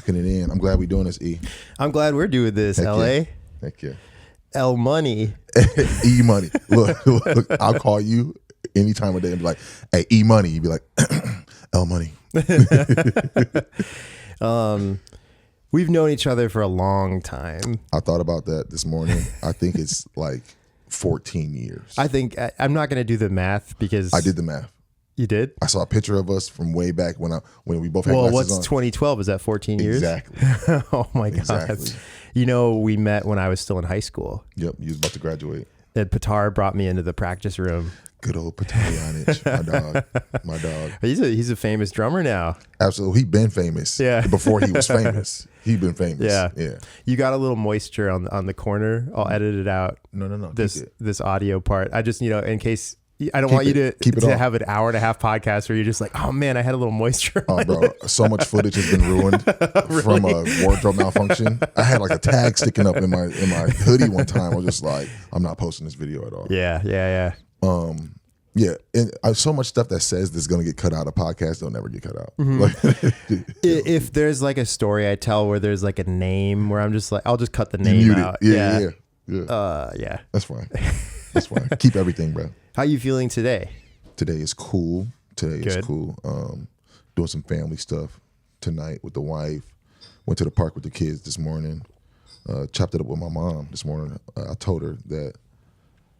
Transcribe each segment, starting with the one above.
locking it in. I'm glad we're doing this, E. I'm glad we're doing this, Heck LA. Yeah. Heck yeah. L Money. E Money. Look, I'll call you any time of day and be like, hey, E Money. You'd be like, L Money. We've known each other for a long time. I thought about that this morning. I think it's like 14 years. I think I'm not going to do the math because I did the math. You did? I saw a picture of us from way back when we both had well, glasses what's on. 2012? Is that 14 years? Exactly. Oh my God. Exactly. You know, we met when I was still in high school. Yep. You was about to graduate. And Apatow brought me into the practice room. Good old Apatow, my dog. He's a famous drummer now. Absolutely. He'd been famous. Yeah. Before he was famous. He'd been famous. Yeah. Yeah. You got a little moisture on the corner. I'll edit it out. No. This audio part. I just, in case I don't want you to have an hour and a half podcast where you're just like, oh man, I had a little moisture. Oh, bro, so much footage has been ruined from a wardrobe malfunction. I had like a tag sticking up in my hoodie one time. I was just like, I'm not posting this video at all. Yeah. Yeah, and so much stuff that says this is going to get cut out of podcasts, they'll never get cut out. Mm-hmm. If there's like a story I tell where there's like a name where I'm just like, I'll just cut the name out. Yeah. Yeah. That's fine. That's fine. Keep everything, bro. How you feeling today? Today is cool. Good. Doing some family stuff tonight with the wife. Went to the park with the kids this morning. Chopped it up with my mom this morning. I told her that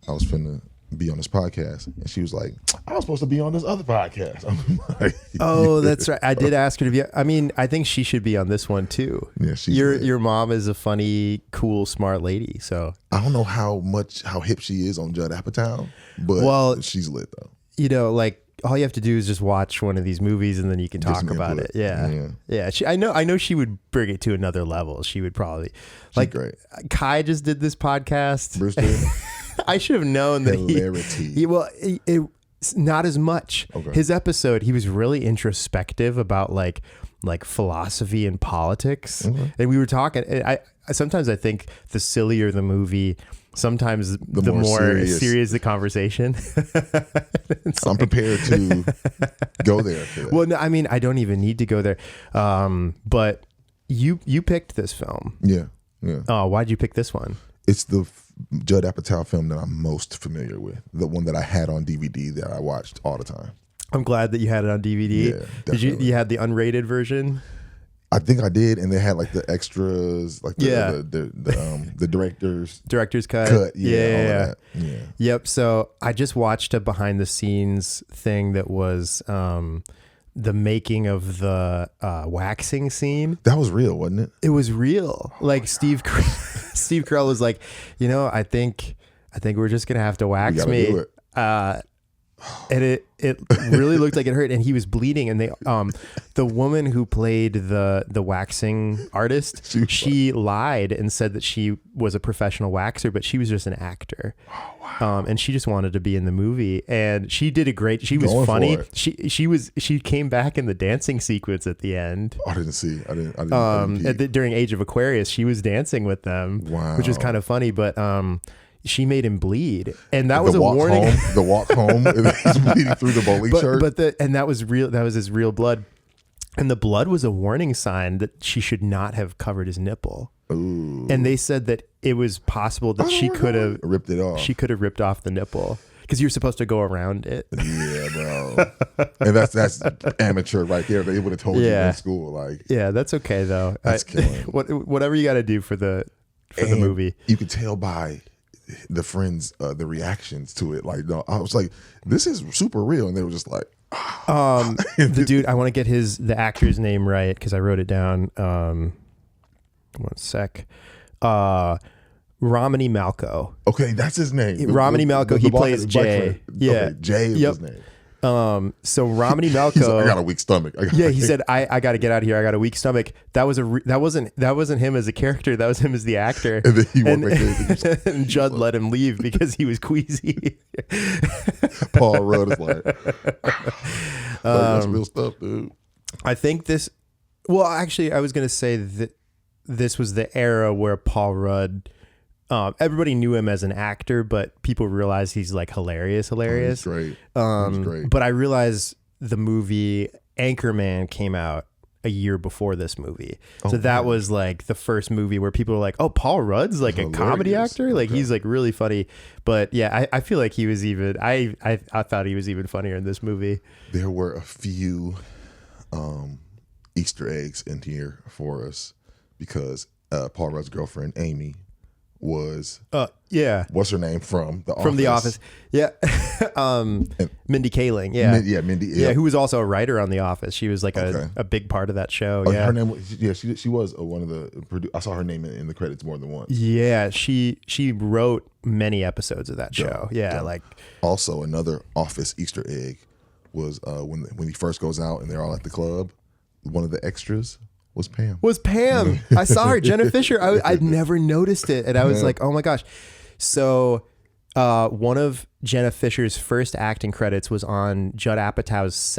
I was finna be on this podcast, and she was like, I was supposed to be on this other podcast. I'm like, oh, that's right. I did ask her to be. I mean, I think she should be on this one too. Yeah, your mom is a funny, cool, smart lady. So I don't know how hip she is on Judd Apatow, but she's lit though. Like all you have to do is just watch one of these movies, and then you can talk about it. Yeah. I know she would bring it to another level. She would probably great. Kai just did this podcast. Bruce did. I should have known that it's not as much. Okay. His episode, he was really introspective about like philosophy and politics. Okay. And we were talking, I sometimes I think the sillier the movie, sometimes the more serious the conversation. I'm prepared to go there. Well, no, I mean, I don't even need to go there. But you picked this film. Yeah. Oh, why'd you pick this one? It's the Judd Apatow film that I'm most familiar with. The one that I had on DVD that I watched all the time. I'm glad that you had it on DVD. Yeah, definitely. Did you had the unrated version? I think I did, and they had like the extras, like the director's cut. Yeah. Yep. So I just watched a behind the scenes thing that was the making of the waxing scene. That was real, wasn't it? It was real. Like Steve Carell was like, I think we're just gonna have to wax me. Do it. And it really looked like it hurt, and he was bleeding. And they the woman who played the waxing artist, she lied and said that she was a professional waxer, but she was just an actor. Oh, wow. And she just wanted to be in the movie, and she did a great. She was funny. She came back in the dancing sequence at the end. I didn't see. I didn't. During Age of Aquarius, she was dancing with them, which was kind of funny, but she made him bleed, and that was a warning. The walk home, and he's bleeding through the bowling shirt. And that was real. That was his real blood, and the blood was a warning sign that she should not have covered his nipple. Ooh. And they said that it was possible that she could have ripped it off. She could have ripped off the nipple because you're supposed to go around it. Yeah, bro. And that's amateur right there. They would have told you in school, like. Yeah, that's okay though. That's killing. Whatever you got to do for the movie. You could tell by the friends, the reactions to it. Like, no, I was like, this is super real, and they were just like, the dude. I want to get the actor's name right because I wrote it down. 1 sec. Romany Malco. Okay, that's his name. Romany Malco. He plays Jay. Yeah, okay, Jay is his name. So Romany Malco, I got a weak stomach. He said, I got to get out of here. I got a weak stomach. That wasn't him as a character. That was him as the actor. And then he went back there. And Judd let him leave because he was queasy. Paul Rudd is like, that's real stuff, dude. I think well, actually, I was going to say that this was the era where Paul Rudd, everybody knew him as an actor, but people realized he's like hilarious. Oh, he's great. He's great. But I realized the movie Anchorman came out, a year before this movie. So that was like the first movie where people were like, oh, Paul Rudd's like a comedy actor. Like he's like really funny. But yeah, I feel like he was even, I thought he was even funnier in this movie. There were a few Easter eggs in here for us because Paul Rudd's girlfriend, Amy, was what's her name from The Office? From The Office. Yeah. Mindy Kaling. Yeah. Mindy. Yeah, who was also a writer on The Office. She was like a big part of that show. Yeah. Her name was, she was one of the I saw her name in the credits more than once. Yeah, she wrote many episodes of that show. Yeah. Like also another Office Easter egg was when he first goes out and they're all at the club, one of the extras was Pam. I saw her, Jenna Fisher. I'd never noticed it. And I was like, oh my gosh. So one of Jenna Fisher's first acting credits was on Judd Apatow's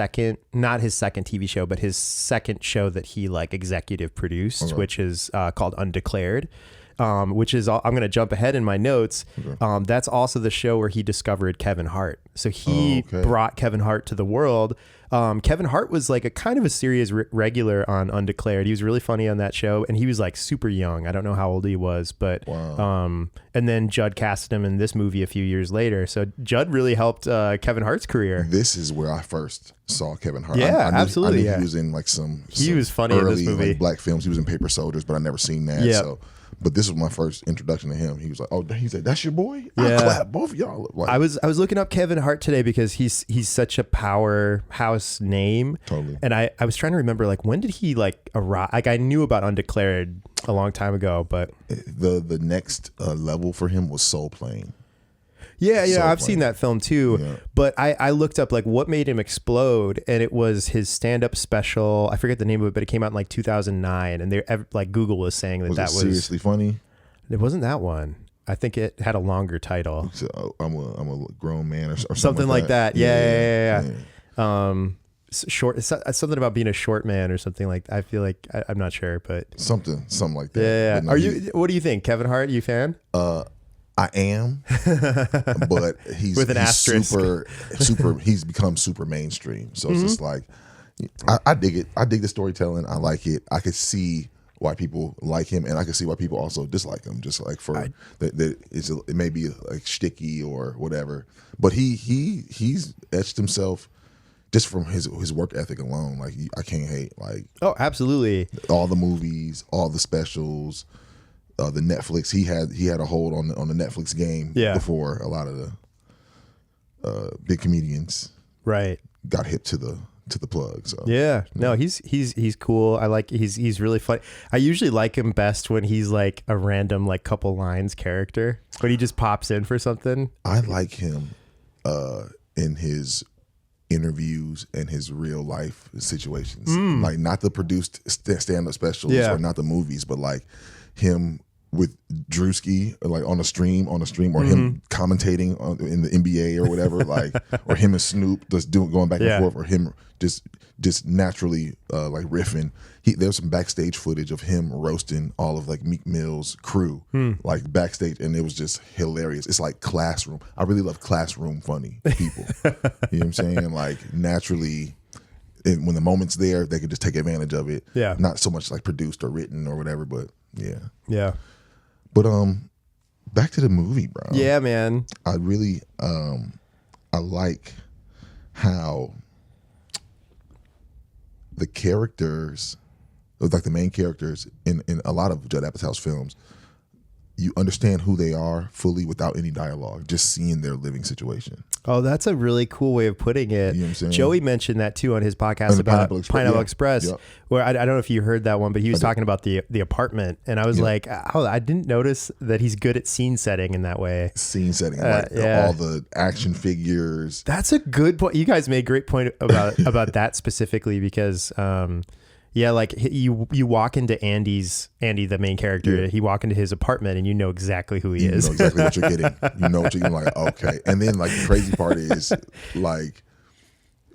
not his second TV show, but his second show that he like executive produced, which is called Undeclared. Which is, I'm going to jump ahead in my notes. That's also the show where he discovered Kevin Hart. So he brought Kevin Hart to the world. Kevin Hart was like a kind of a serious regular on Undeclared. He was really funny on that show, and he was like super young. I don't know how old he was, but and then Judd casted him in this movie a few years later. So Judd really helped Kevin Hart's career. This is where I first saw Kevin Hart. Yeah, absolutely. I knew he was in like some was funny early, in this movie. Like, black films. He was in Paper Soldiers, but I never seen that. Yeah. So. But this was my first introduction to him. He was like, "Oh, he said that's your boy." I clap both of y'all. Like, I was looking up Kevin Hart today because he's such a powerhouse name. Totally. And I was trying to remember like when did he like arrive? Like I knew about Undeclared a long time ago, but the next level for him was Soul Plane. Yeah, I've seen that film too. Yeah. But I looked up like what made him explode, and it was his stand-up special. I forget the name of it, but it came out in like 2009, and they like Google was saying that was seriously funny. It wasn't that one. I think it had a longer title. So, I'm a grown man or something like that. Yeah. Short, something about being a short man or something like that. I feel like I'm not sure, but something like that. Yeah. No, what do you think, Kevin Hart? You fan? I am, but he's asterisk. super. He's become super mainstream. So it's just like, I dig it. I dig the storytelling. I like it. I could see why people like him, and I can see why people also dislike him. Just like it may be like shticky or whatever, but he's etched himself just from his work ethic alone. Like I can't hate. Like absolutely, all the movies, all the specials. The Netflix, he had a hold on the Netflix game before a lot of the big comedians got hit to the plug. So no, he's cool. I like he's really funny. I usually like him best when he's like a random like couple lines character, when he just pops in for something. I like him in his interviews and his real life situations, like not the produced stand-up specials or not the movies, but like him with Drewski, like on a stream, or him commentating in the NBA or whatever, like, or him and Snoop just going back and forth, or him just naturally like riffing. There's some backstage footage of him roasting all of like Meek Mill's crew, like backstage, and it was just hilarious. It's like classroom. I really love classroom funny people. You know what I'm saying? Like naturally. And when the moment's there, they could just take advantage of it. Yeah. Not so much like produced or written or whatever, but yeah. Yeah. But back to the movie, bro. Yeah, man. I really I like how the characters, like the main characters in a lot of Judd Apatow's films, you understand who they are fully without any dialogue, just seeing their living situation. Oh, that's a really cool way of putting it. You know what I'm saying? Joey mentioned that too on his podcast about Pineapple Express, where I don't know if you heard that one, but he was talking about the apartment, and I was like, oh, I didn't notice that he's good at scene setting in that way. Scene setting, like all the action figures. That's a good point. You guys made a great point about that specifically, because like you walk into Andy, the main character, he walk into his apartment and you know exactly who he is. You know exactly what you're getting. You know what you're getting, like, okay. And then like the crazy part is like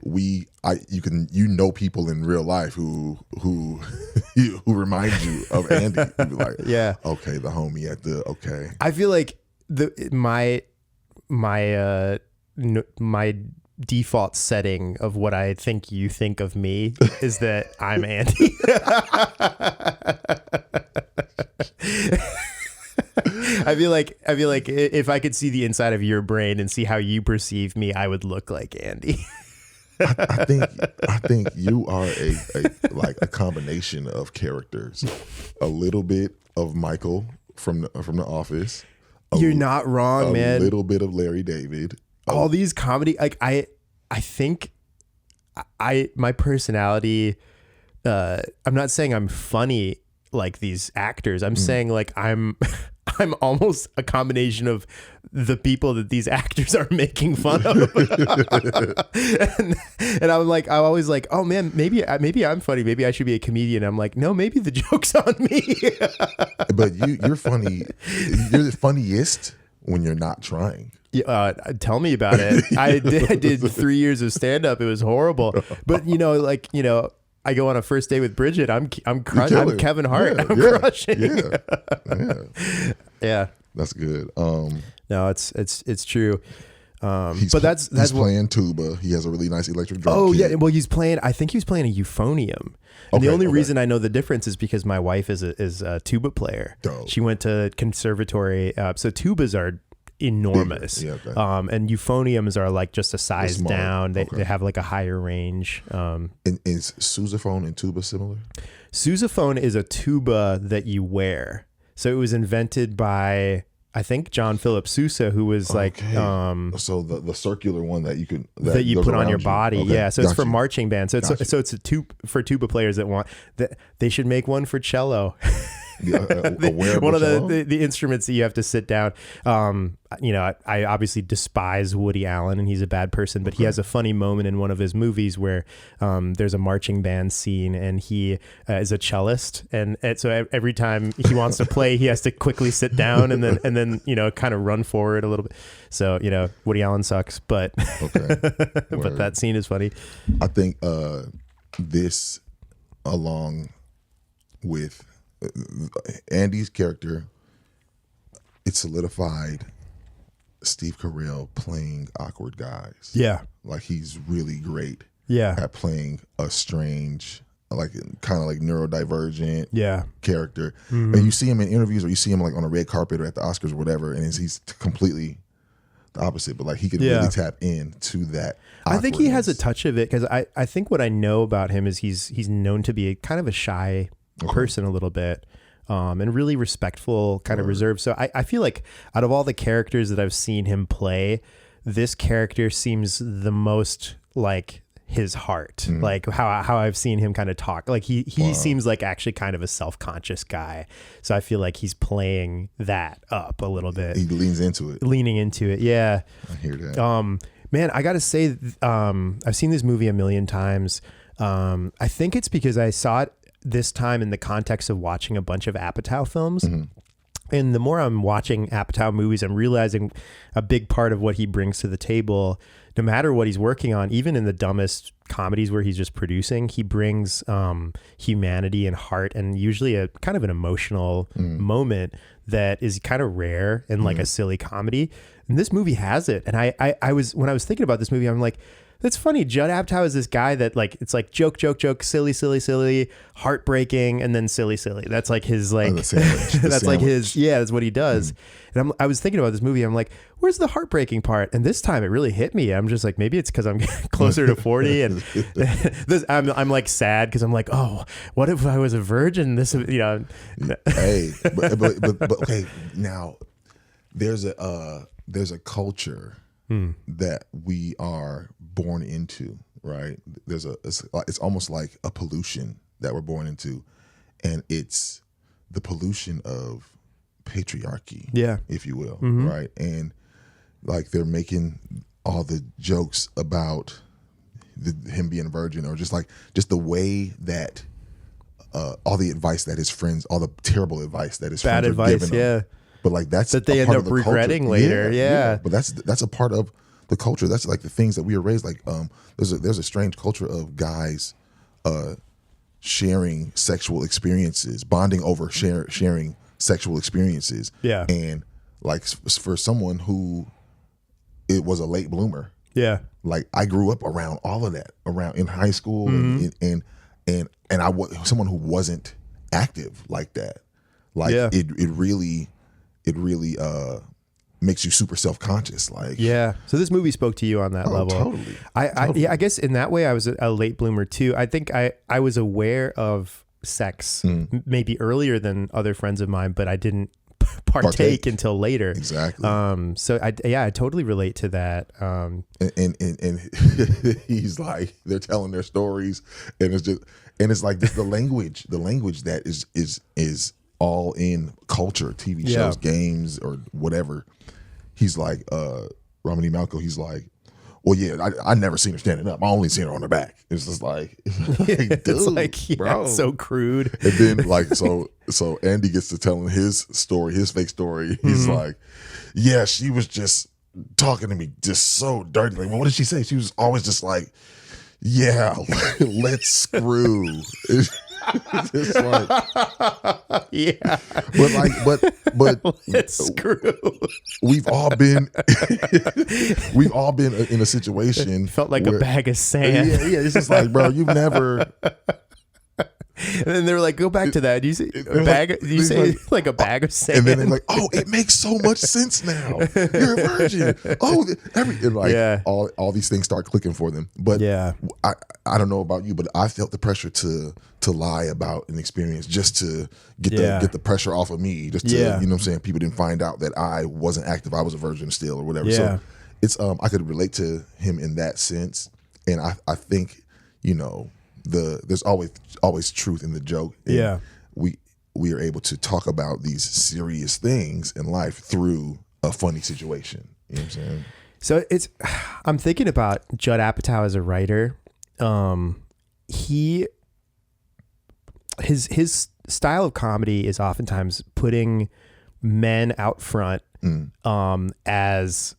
you know people in real life who remind you of Andy. You'd be like, okay, the homie at the I feel like my default setting of what I think you think of me is that I'm Andy. I feel like if I could see the inside of your brain and see how you perceive me, I would look like Andy. I think you are a combination of characters. A little bit of Michael from the Office. You're not wrong, man. A little bit of Larry David. All these comedy, like I think my personality. I'm not saying I'm funny like these actors. I'm saying like I'm almost a combination of the people that these actors are making fun of. and I'm always like, oh man, maybe I'm funny. Maybe I should be a comedian. I'm like, no, maybe the joke's on me. But you're funny. You're the funniest when you're not trying. Tell me about it. I did 3 years of stand up. It was horrible. But I go on a first date with Bridget. I'm Kevin Hart. Yeah, I'm crushing. Yeah. That's good. No, it's true. He's playing tuba. He has a really nice electric drum. Oh kit. yeah. Well, I think he was playing a euphonium. And the only reason I know the difference is because my wife is a tuba player. Dope. She went to conservatory. So tubas are enormous. Yeah, okay. And euphoniums are like just a size down. They have like a higher range. And is sousaphone and tuba similar? Sousaphone is a tuba that you wear. So it was invented by, I think, John Philip Sousa, who was like, so the circular one that you can that you put on your body. Okay. Yeah. So it's for marching band. So it's a tube for tuba players that want that. They should make one for cello. One of the instruments that you have to sit down. I obviously despise Woody Allen and he's a bad person, but he has a funny moment in one of his movies where there's a marching band scene and he is a cellist, and so every time he wants to play, he has to quickly sit down and then kind of run forward a little bit. So Woody Allen sucks, but but that scene is funny. I think this, along with Andy's character, it solidified Steve Carell playing awkward guys. Yeah. Like he's really great at playing a strange, like kind of like neurodivergent character. Mm-hmm. And you see him in interviews or you see him like on a red carpet or at the Oscars or whatever, and he's completely the opposite, but like he could really tap into that. I think he has a touch of it because I think what I know about him is he's known to be kind of a shy person a little bit, and really respectful, kind of reserved. So I feel like out of all the characters that I've seen him play, this character seems the most like his heart, like how I've seen him kind of talk. Like he seems like actually kind of a self-conscious guy. So I feel like he's playing that up a little bit. He leans into it. Leaning into it. Yeah. I hear that. Man, I got to say, I've seen this movie a million times. I think it's because I saw it this time in the context of watching a bunch of Apatow films. Mm-hmm. And the more I'm watching Apatow movies, I'm realizing a big part of what he brings to the table, no matter what he's working on, even in the dumbest comedies where he's just producing, he brings humanity and heart and usually a kind of an emotional moment that is kind of rare in like a silly comedy. And this movie has it. And I was, when I was thinking about this movie, I'm like, that's funny. Judd Apatow is this guy that like, it's like joke, silly, heartbreaking, and then silly. That's like his like, that's like his, that's what he does. And I was thinking about this movie. I'm like, where's the heartbreaking part? And this time it really hit me. I'm just like, maybe it's because I'm closer to 40 and I'm like sad because I'm like, oh, what if I was a virgin? Hey, but okay. Now there's a culture that we are born into, right? It's almost like a pollution that we're born into, and it's the pollution of patriarchy, if you will, right? And like they're making all the jokes about him being a virgin, or just the way that all the advice that his friends, all the terrible advice that his bad friends advice, are giving him. But like that they end up regretting culture. later. Yeah. But that's a part of the culture. That's like the things that we are raised like. There's a strange culture of guys sharing sexual experiences, bonding over sharing sexual experiences. Yeah. And like for someone who it was a late bloomer. Yeah. like I grew up around all of that, around in high school, and I was someone who wasn't active like that. Like it really makes you super self-conscious. Like, yeah. So this movie spoke to you on that level. Totally. I guess in that way I was a late bloomer too. I think I was aware of sex maybe earlier than other friends of mine, but I didn't partake until later. Exactly. So I totally relate to that. And he's like, they're telling their stories, and it's like this, the language that is all in culture, TV shows, games, or whatever. He's like, Romany Malco, he's like, well, yeah, I never seen her standing up. I only seen her on her back. It's just like, dude, it's like, bro, it's so crude. And then like, so Andy gets to telling his story, his fake story. He's like, yeah, she was just talking to me just so dirty. Like, well, what did she say? She was always just like, yeah, let's screw. It's like, yeah, but let's screw. We've all been in a situation. Felt like a bag of sand. Yeah. It's just like, bro, you've never. And then they were like, go back to that. Do you say a bag? Do you say like a bag of sand? And then they're like, oh, it makes so much sense now. You're a virgin. Oh, all these things start clicking for them. But I don't know about you, but I felt the pressure to lie about an experience just to get the pressure off of me. Just to, you know what I'm saying? People didn't find out that I wasn't active. I was a virgin still or whatever. So it's I could relate to him in that sense. And I think, you know, there's always truth in the joke. And we are able to talk about these serious things in life through a funny situation. You know what I'm saying? So I'm thinking about Judd Apatow as a writer. His style of comedy is oftentimes putting men out front as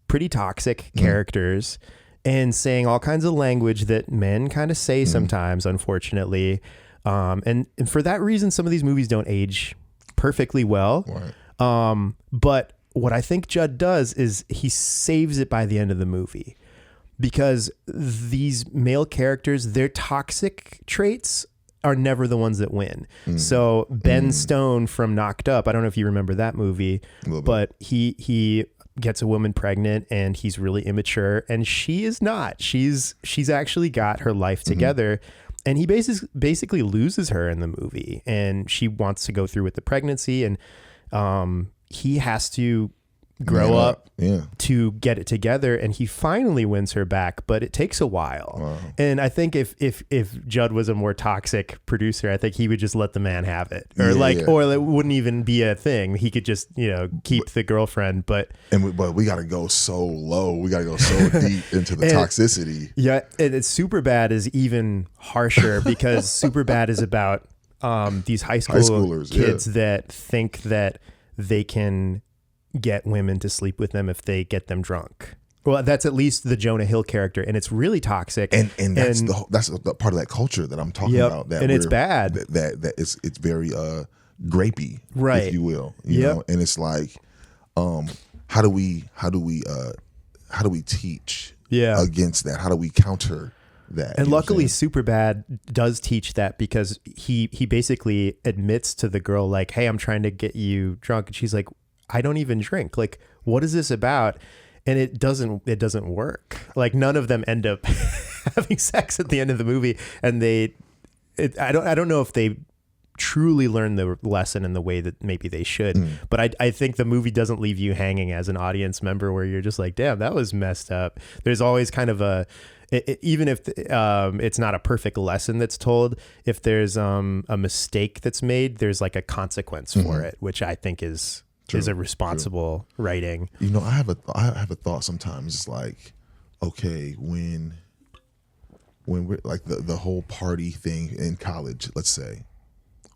pretty toxic characters. And saying all kinds of language that men kind of say sometimes, unfortunately. And for that reason, some of these movies don't age perfectly well. Right. But what I think Judd does is he saves it by the end of the movie. Because these male characters, their toxic traits are never the ones that win. So Ben Stone from Knocked Up, I don't know if you remember that movie, but he gets a woman pregnant and he's really immature, and she is not. She's actually got her life together, and he basically loses her in the movie, and she wants to go through with the pregnancy, and he has to grow up to get it together, and he finally wins her back, but it takes a while. Wow. And I think if Judd was a more toxic producer, I think he would just let the man have it, or or it wouldn't even be a thing. He could just keep the girlfriend, but we got to go so low, we got to go so deep into the toxicity. Yeah, and Superbad is even harsher because Superbad is about these high schoolers, kids that think that they can get women to sleep with them if they get them drunk. Well, that's at least the Jonah Hill character, and it's really toxic. And that's the part of that culture that I'm talking about. That it's bad. That it's very grapey, right? If you will, you know. And it's like, how do we teach against that? How do we counter that? And luckily, Superbad does teach that, because he basically admits to the girl, like, "Hey, I'm trying to get you drunk," and she's like, "I don't even drink. Like, what is this about?" And it doesn't work. Like, none of them end up having sex at the end of the movie. And I don't know if they truly learn the lesson in the way that maybe they should. But I think the movie doesn't leave you hanging as an audience member where you're just like, damn, that was messed up. There's always kind of even if it's not a perfect lesson that's told, if there's a mistake that's made, there's like a consequence for it, which I think is a responsible writing. You know, I have a thought sometimes. It's like, okay, when we're like the whole party thing in college, let's say,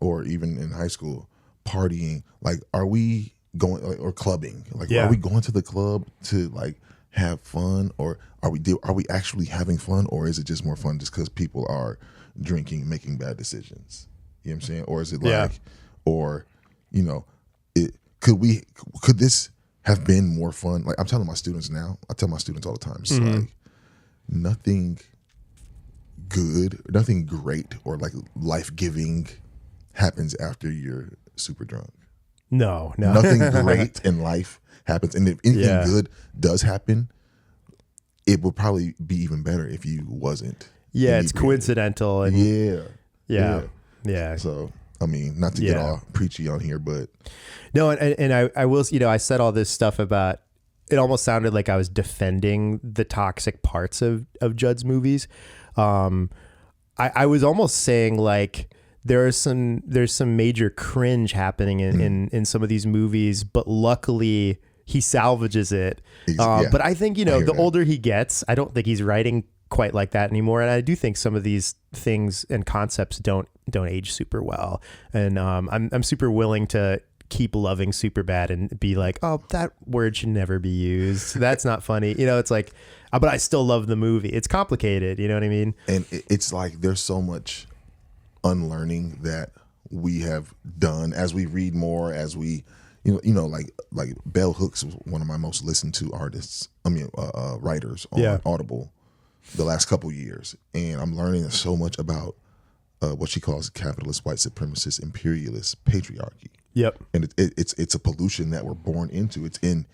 or even in high school, partying, like, are we going, like, or clubbing? Like, are we going to the club to like have fun, or are we actually having fun, or is it just more fun just because people are drinking, making bad decisions? You know what I'm saying? Or is it like, or, you know, could this have been more fun? Like, I'm telling my students now, I tell my students all the time, it's like, nothing good, nothing great or like life-giving happens after you're super drunk. No. Nothing great in life happens. And if anything good does happen, it would probably be even better if you wasn't. Yeah, it's coincidental. And yeah. So, I mean, not to get all preachy on here, but. No, and I will, I said all this stuff about, it almost sounded like I was defending the toxic parts of Judd's movies. I was almost saying like, there's some major cringe happening in some of these movies, but luckily he salvages it. But I think, the older he gets, I don't think he's writing quite like that anymore. And I do think some of these things and concepts don't age super well. And I'm super willing to keep loving Superbad and be like, oh, that word should never be used. That's not funny. It's like, but I still love the movie. It's complicated. You know what I mean? And it's like, there's so much unlearning that we have done as we read more, as we like Bell Hooks was one of my most listened to writers on Audible the last couple years, and I'm learning so much about what she calls capitalist, white supremacist, imperialist patriarchy. Yep. And it's a pollution that we're born into. It's in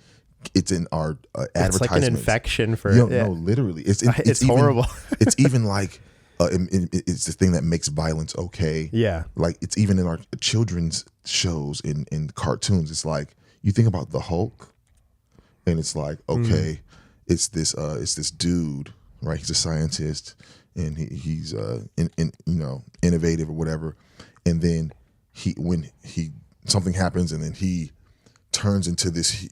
our advertisements. It's like an infection for no, literally it's horrible. It's even like it's the thing that makes violence okay. Yeah. Like it's even in our children's shows in cartoons. It's like you think about the Hulk, and it's like, okay, it's this dude, right? He's a scientist, and he's innovative or whatever. And then when something happens, and then he turns into this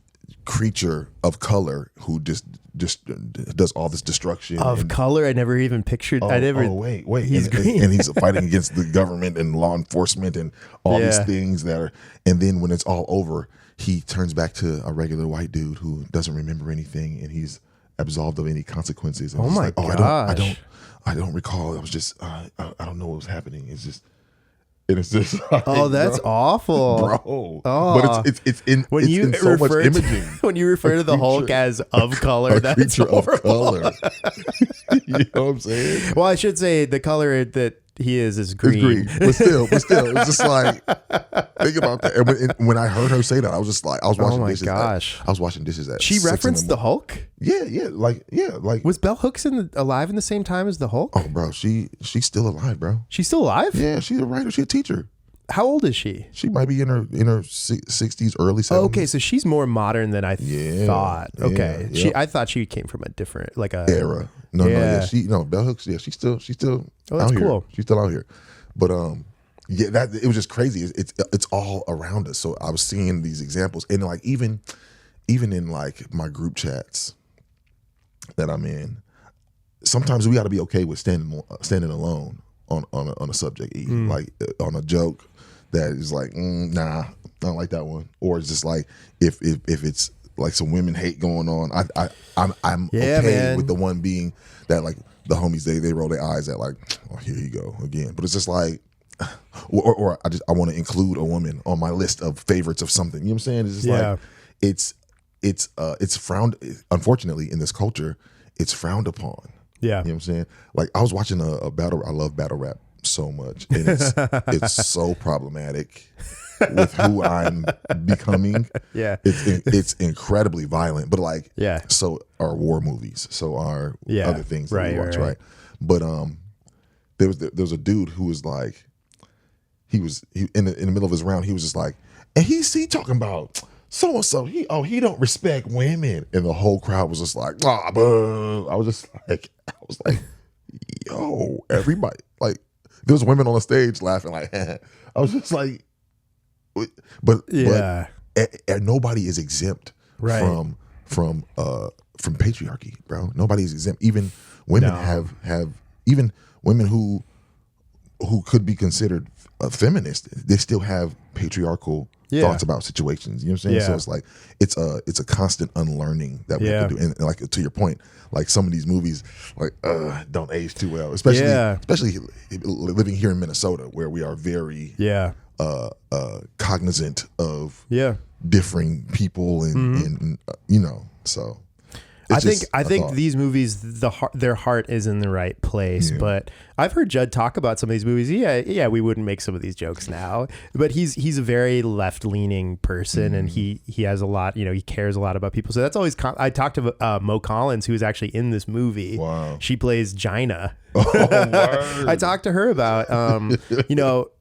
creature of color who just does all this destruction of color. I never even pictured. Wait, he's green, and he's fighting against the government and law enforcement and all these things that are. And then when it's all over, he turns back to a regular white dude who doesn't remember anything, and he's absolved of any consequences. And gosh! I don't recall. I was just I don't know what was happening. It's just. And it's just like, that's awful, bro. Oh. But it's in so much imaging. When you refer to the Hulk as of color, that's horrible. Of color. You know what I'm saying? Well, I should say the color that he is green. But still, it's just like, think about that. And when I heard her say that, I was just like, I was watching dishes. Gosh. I was watching dishes at. She referenced the Hulk. Yeah. Was Bell Hooks alive in the same time as the Hulk? Oh, bro, she's still alive, bro. She's still alive? Yeah, she's a writer. She's a teacher. How old is she? She might be in her 60s, early 70s. Oh, okay, so she's more modern than I thought. Okay, yeah. I thought she came from a different era. No, Bell Hooks. Yeah, she's still out here. Cool. She's still out here. But it was just crazy. It's all around us. So I was seeing these examples, and like even in like my group chats that I'm in, sometimes we got to be okay with standing alone on a subject, even like on a joke that is like, nah, I don't like that one. Or it's just like if it's like some women hate going on, I'm okay with the one being that like the homies they roll their eyes at like, oh, here you go again. But it's just like, or I want to include a woman on my list of favorites of something. You know what I'm saying? It's just like it's frowned. Unfortunately, in this culture, it's frowned upon. Yeah. You know what I'm saying? Like I was watching a battle. I love battle rap so much, and it's so problematic with who I'm becoming. Yeah. It's incredibly violent, but like, so are war movies, so are other things that we watch, right? But there was a dude who was like, he in the middle of his round, he was just like, and he talking about so and so, he don't respect women, and the whole crowd was just like, I was like, yo, everybody, like, there was women on the stage laughing like, I was just like, but nobody is exempt from patriarchy, bro. Nobody is exempt. Even women have even women who could be considered a feminist, they still have patriarchal thoughts about situations. You know what I'm saying? So it's like it's a constant unlearning that we have to do. And like to your point, like some of these movies like don't age too well, especially living here in Minnesota where we are very cognizant of differing people and so. I think these movies, their heart is in the right place. Yeah. But I've heard Judd talk about some of these movies. Yeah, we wouldn't make some of these jokes now. But he's a very left leaning person, and he has a lot. He cares a lot about people. So that's always. I talked to Mo Collins, who is actually in this movie. Wow. She plays Gina. Oh, I talked to her about.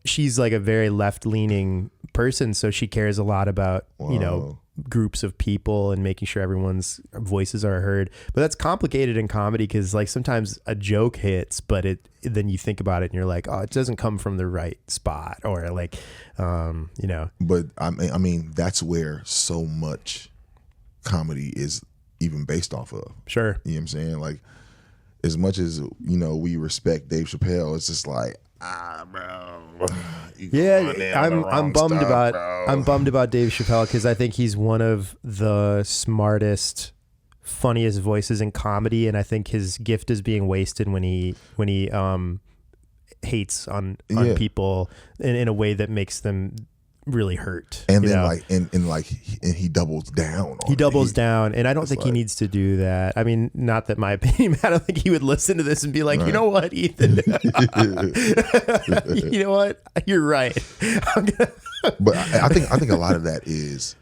She's like a very left leaning person, so she cares a lot about groups of people and making sure everyone's voices are heard. But that's complicated in comedy because like sometimes a joke hits, but then you think about it and you're like, oh, it doesn't come from the right spot, or like, But I mean, that's where so much comedy is even based off of. Sure. You know what I'm saying? Like, as much as we respect Dave Chappelle, it's just like, bro. I'm bummed about Dave Chappelle because I think he's one of the smartest, funniest voices in comedy, and I think his gift is being wasted when he hates on people in a way that makes them really hurt. And then and he doubles down. He doubles down, and I don't think he needs to do that. I mean, not that my opinion, I don't think he would listen to this and be like, right. You know what, Ethan? You know what? You're right. But I think a lot of that is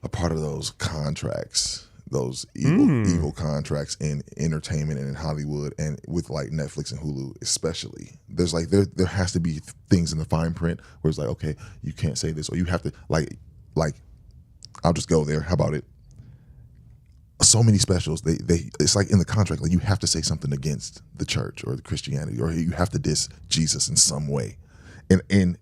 a part of those contracts, those evil contracts in entertainment and in Hollywood, and with like Netflix and Hulu especially. There's like there has to be things in the fine print where it's like, okay, you can't say this, or you have to like I'll just go there. How about it? So many specials, they it's like in the contract, like you have to say something against the church or the Christianity, or you have to diss Jesus in some way, and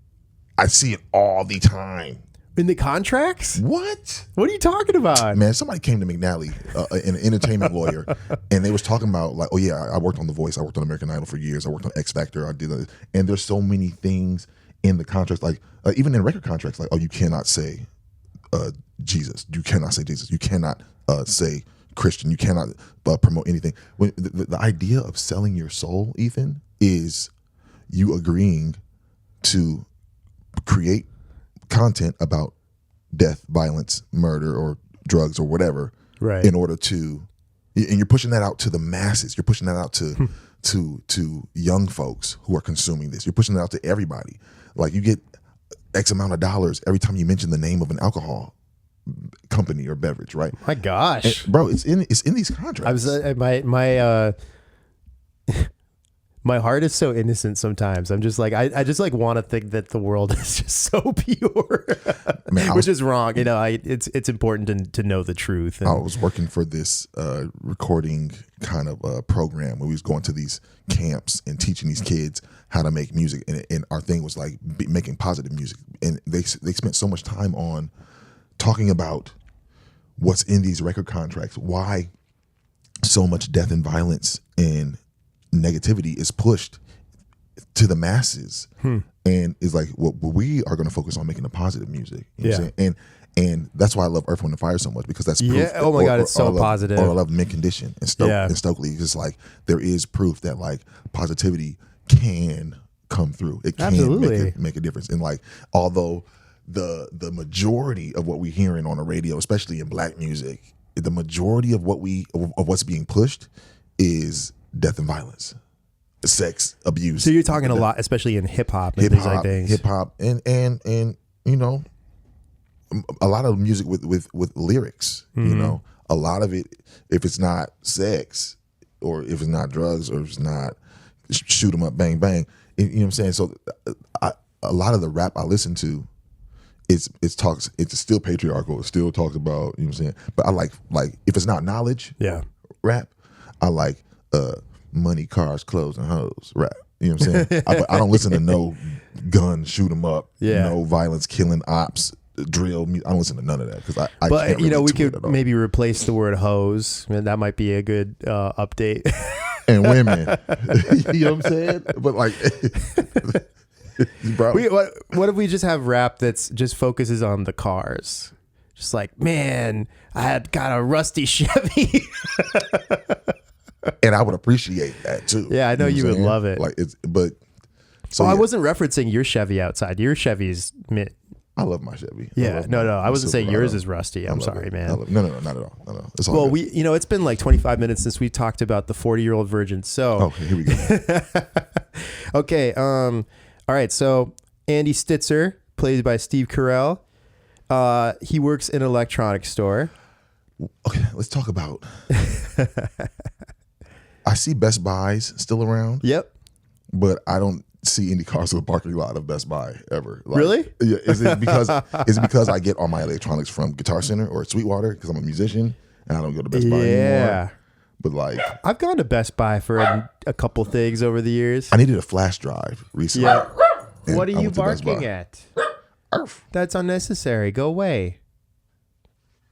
I see it all the time. In the contracts? What? What are you talking about? Man, somebody came to McNally, an entertainment lawyer, and they was talking about like, oh yeah, I worked on The Voice, I worked on American Idol for years, I worked on X Factor, I did that. And there's so many things in the contracts, like even in record contracts, like, oh, you cannot say Jesus, you cannot say Jesus, you cannot say Christian, you cannot promote anything. When the idea of selling your soul, Ethan, is you agreeing to create content about death, violence, murder, or drugs, or whatever, right? In order to, and you're pushing that out to the masses. You're pushing that out to young folks who are consuming this. You're pushing it out to everybody. Like you get X amount of dollars every time you mention the name of an alcohol company or beverage, right? My gosh, and, bro, it's in these contracts. My heart is so innocent sometimes. I'm just like, I just like want to think that the world is just so pure, which is wrong. It's important to know the truth. I was working for this recording kind of program where we was going to these camps and teaching these kids how to make music. And our thing was like making positive music. And they spent so much time on talking about what's in these record contracts, why so much death and violence and negativity is pushed to the masses, and is like, well, we are going to focus on making the positive music. You know what I'm saying? And that's why I love Earth, Wind, and Fire so much, because that's proof. Yeah. Oh my God, it's so positive. Or I love Mint Condition and Stokely. It's just like there is proof that like positivity can come through. It can make a difference. And like, although the majority of what we're hearing on the radio, especially in black music, the majority of what's being pushed is death and violence, sex, abuse. So you're talking a lot, especially in hip hop and things like things. Hip hop and a lot of music with lyrics. Mm-hmm. A lot of it, if it's not sex, or if it's not drugs, or if it's not shoot 'em up, bang bang. You know what I'm saying? So a lot of the rap I listen to, it's still patriarchal. It still talks about, you know what I'm saying. But I like if it's not knowledge, rap, I like money, cars, clothes, and hoes rap. You know what I'm saying? I don't listen to no gun, shoot 'em up, no violence, killing ops, drill. I don't listen to none of that because I. But can't really we could maybe replace the word hose. I mean, that might be a good update. And women, you know what I'm saying? But like, bro, what if we just have rap that's just focuses on the cars? Just like, man, I had got a rusty Chevy. And I would appreciate that too. Yeah, I know you would love it. Like I wasn't referencing your Chevy outside. Your Chevy's mint. I love my Chevy. Yeah, no, I wasn't saying yours Silverado. is rusty. I'm sorry, man. No, not at all. No. It's all Well, good. it's been like 25 minutes since we talked about the 40-year-old virgin. So, Okay, here we go. okay, all right. So Andy Stitzer, played by Steve Carell, he works in an electronics store. Okay, let's talk about. I see Best Buys still around. Yep. But I don't see any cars in the parking lot of Best Buy ever. Like, Really? Yeah. Is it because I get all my electronics from Guitar Center or Sweetwater because I'm a musician and I don't go to Best Buy anymore? But like, I've gone to Best Buy for a couple things over the years. I needed a flash drive recently. Yeah. and What are I you went to Best barking Buy. at? That's unnecessary. Go away.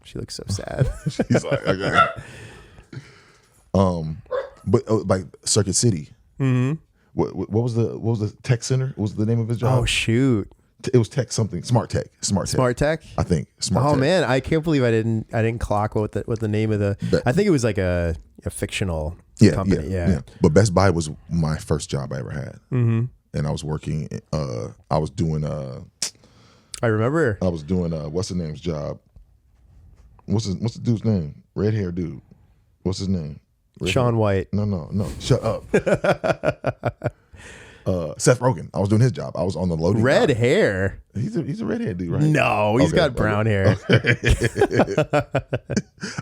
She looks so sad. He's like, okay. But like Circuit City. Mm-hmm. What was the tech center? What was the name of his job? Oh shoot! It was tech something. Smart Tech. I think Smart Tech. Oh man, I can't believe I didn't clock what the name of the. I think it was like a fictional company. Yeah. But Best Buy was my first job I ever had, Mm-hmm. and I was working. I was doing. I remember. I was doing. What's the name's job? What's the dude's name? Red hair dude. What's his name? Sean White. No. Shut up. Seth Rogen. I was doing his job. I was on the loading. Red dock. hair. He's a redhead dude, right? No, he's got brown hair.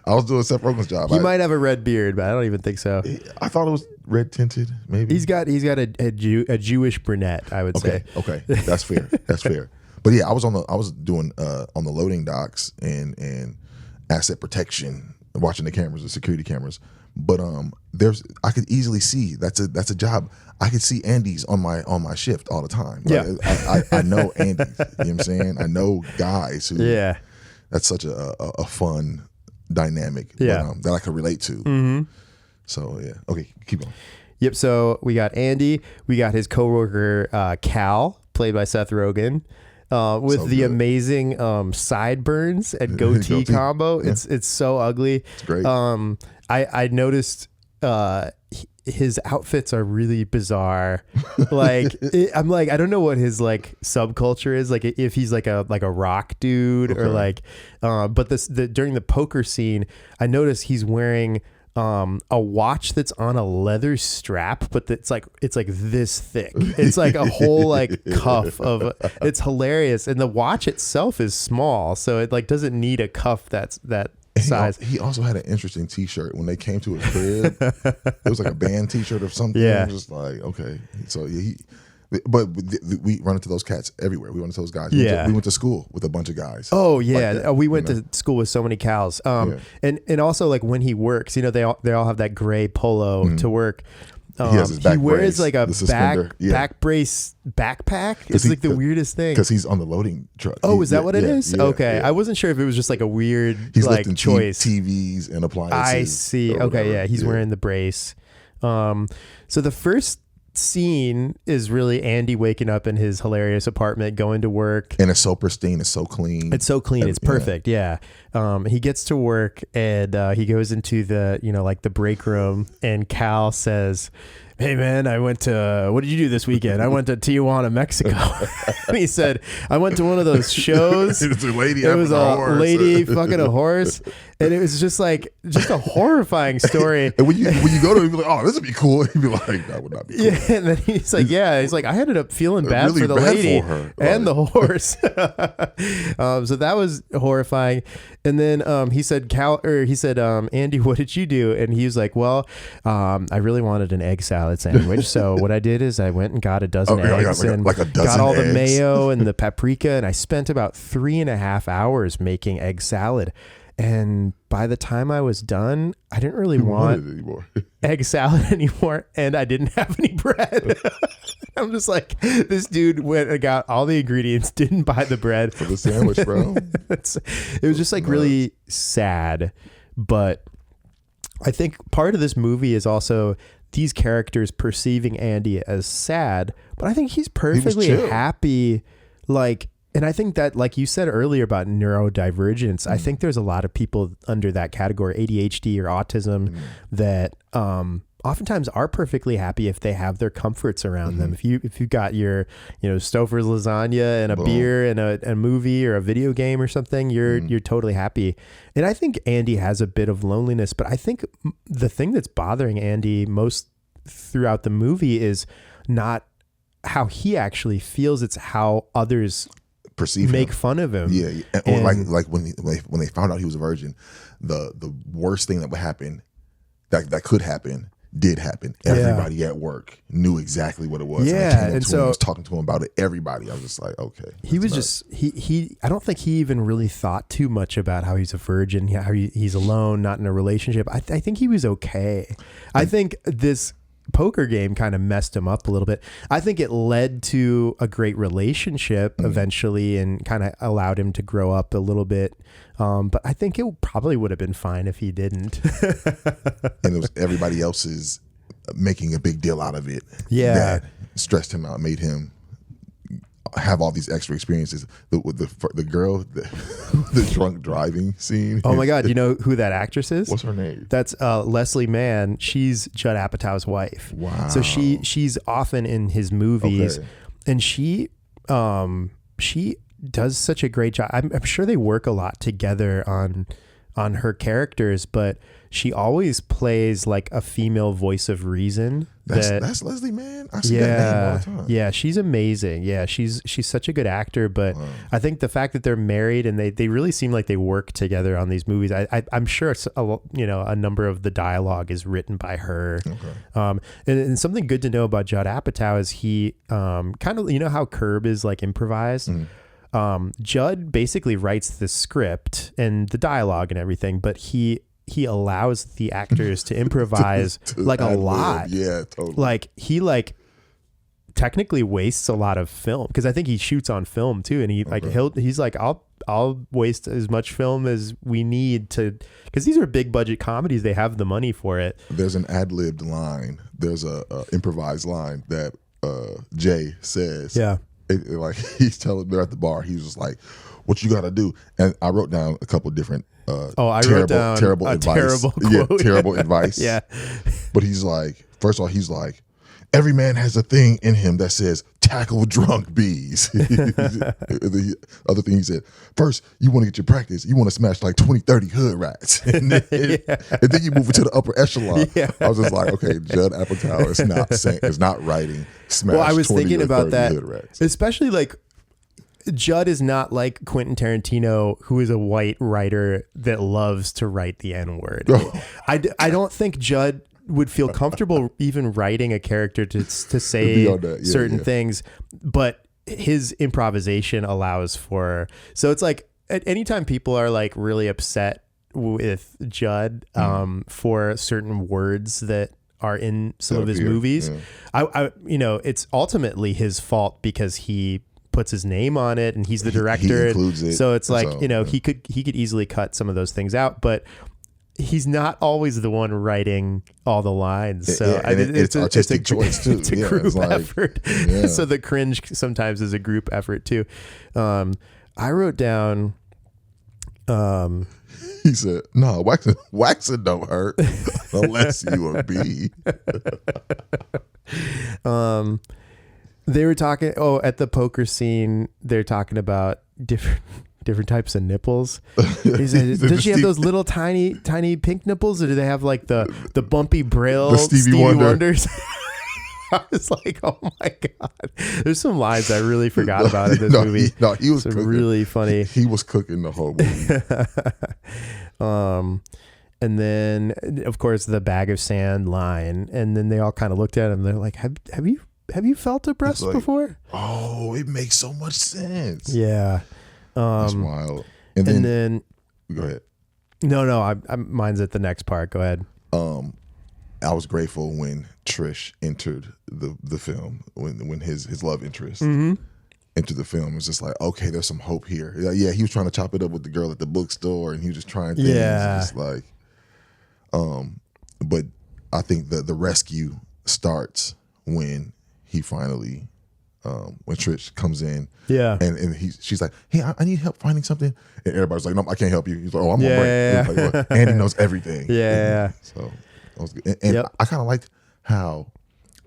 I was doing Seth Rogen's job. He might have a red beard, but I don't even think so. I thought it was red tinted. Maybe He's got a Jewish brunette, I would say. Okay, that's fair. That's fair. But yeah, I was doing on the loading docks and asset protection, watching the cameras, the security cameras. But I could easily see that's a job. I could see Andy's on my shift all the time. Like, Yeah. I know Andy's. You know what I'm saying? I know guys who. Yeah. That's such a fun dynamic. Yeah. But, that I could relate to. Mm-hmm. So yeah. Okay, keep going. Yep. So we got Andy. We got his coworker Cal, played by Seth Rogen. With the amazing sideburns and goatee combo. Yeah. It's so ugly. It's great. I noticed his outfits are really bizarre. Like I'm like, I don't know what his like subculture is. Like if he's like a rock dude or like, but during the poker scene, I noticed he's wearing a watch that's on a leather strap, but it's like this thick. It's like a whole like cuff of. It's hilarious, and the watch itself is small, so it like doesn't need a cuff that size. He also had an interesting T-shirt when they came to his crib. It was like a band T-shirt or something. Yeah, I was just like, okay, so yeah, but we run into those cats everywhere. We run into those guys. We went to school with a bunch of guys. Oh yeah, like we went to school with so many cows. And also like when he works, they all have that gray polo to work. He has his back wears brace, like a back brace backpack. It's like the weirdest thing because he's on the loading truck. Oh, is that what it is? Okay, I wasn't sure if it was just like a weird like choice. TVs and appliances. I see. Okay, yeah, he's wearing the brace. So the first scene is really Andy waking up in his hilarious apartment, going to work, and it's so pristine, it's so clean. It's perfect. Yeah. He gets to work and he goes into the like the break room, and Cal says, "Hey man, I went to what did you do this weekend?" "I went to Tijuana, Mexico." And he said, "I went to one of those shows." It was a lady. It was a lady fucking a horse, and it was just a horrifying story. And when you go to him, you'd be like, "Oh, this would be cool." He'd be like, "That would not be cool." Yeah, and then he's like, I ended up feeling bad really for the lady and the horse. So that was horrifying. And then he said, "Andy, what did you do?" And he was like, "Well, I really wanted an egg salad sandwich. So what I did is I went and got a dozen eggs and got all the mayo and the paprika, and I spent about 3.5 hours making egg salad. And by the time I was done, I didn't really want egg salad anymore, and I didn't have any bread." I'm just like, this dude went and got all the ingredients, didn't buy the bread for the sandwich, bro. It was just like really sad. But I think part of this movie is also these characters perceiving Andy as sad, but I think he's perfectly happy. And I think that, like you said earlier about neurodivergence, I think there's a lot of people under that category, ADHD or autism, that oftentimes are perfectly happy if they have their comforts around them. If you got your, Stouffer's lasagna and a Boom. beer and a movie or a video game or something, you're totally happy. And I think Andy has a bit of loneliness, but I think the thing that's bothering Andy most throughout the movie is not how he actually feels, it's how others make fun of him. Yeah, or like when they found out he was a virgin, the worst thing that would happen, that could happen, did happen. Everybody at work knew exactly what it was. Yeah, and so was talking to him about it. Everybody, I was just like, okay. He was nuts. He. I don't think he even really thought too much about how he's a virgin, how he's alone, not in a relationship. I think he was okay. I think this poker game kind of messed him up a little bit. I think it led to a great relationship eventually and kind of allowed him to grow up a little bit. But I think it probably would have been fine if he didn't. And it was everybody else's making a big deal out of it. Yeah. That stressed him out, made him have all these extra experiences. The girl, the drunk driving scene. Oh my God. You know who that actress is? What's her name? That's Leslie Mann. She's Judd Apatow's wife. Wow. So she's often in his movies, and she does such a great job. I'm sure they work a lot together on her characters, but she always plays like a female voice of reason. That's Leslie Mann. I see that name all the time. Yeah, she's amazing. Yeah, she's such a good actor. But I think the fact that they're married and they really seem like they work together on these movies. I'm sure it's a number of the dialogue is written by her. Okay. And something good to know about Judd Apatow is he kind of how Curb is like improvised. Judd basically writes the script and the dialogue and everything, but he allows the actors to improvise to like a lot. Yeah, totally. Like he technically wastes a lot of film because I think he shoots on film too, and he's like I'll waste as much film as we need to, because these are big budget comedies. They have the money for it. There's an ad-libbed line. There's a improvised line that Jay says. Yeah. Like he's telling, they're at the bar. He's just like, "What you got to do?" And I wrote down a couple different. I wrote down terrible advice. Terrible quote. Yeah, terrible advice. Yeah. But he's like, first of all, he's like, every man has a thing in him that says, tackle drunk bees. The other thing he said, first, you want to get your practice. You want to smash like 20, 30 hood rats. And then you move into the upper echelon. Yeah. I was just like, okay, Judd Apatow is not writing smash 20 Well, I was thinking about that, hood rats. Especially like, Judd is not like Quentin Tarantino, who is a white writer that loves to write the N-word. I don't think Judd would feel comfortable even writing a character to say certain things, but his improvisation allows for. So it's like at any time people are like really upset with Judd for certain words that are in some of his movies, I it's ultimately his fault because he puts his name on it and he's the director. He includes it. So it's like, he could easily cut some of those things out, but he's not always the one writing all the lines. So it's artistic choice too. It's a group effort. Yeah. So the cringe sometimes is a group effort too. I wrote down, he said, "No, waxing don't hurt unless you a bee." They were talking. At the poker scene, they're talking about different types of nipples. He said, "Does she have those little tiny pink nipples, or do they have like the bumpy braille the Stevie Wonders?" I was like, "Oh my God!" There's some lines I really forgot about in this movie. He was cooking. Really funny. He was cooking the whole movie. And then, of course, the bag of sand line, and then they all kind of looked at him. They're like, Have you felt a breast before? Oh, it makes so much sense. Yeah. That's wild. And then go ahead. No, mine's at the next part. Go ahead. I was grateful when Trish entered the film, when his love interest entered the film. It was just like, okay, there's some hope here. Yeah, he was trying to chop it up with the girl at the bookstore, and he was just trying things. Yeah. It's like, but I think the rescue starts when he finally, when Trish comes in, and she's like, "Hey, I need help finding something," and everybody's like, "No, I can't help you." He's like, "Oh, I'm all right." Like, Andy knows everything. Yeah. So That was good. And Yep. I kind of liked how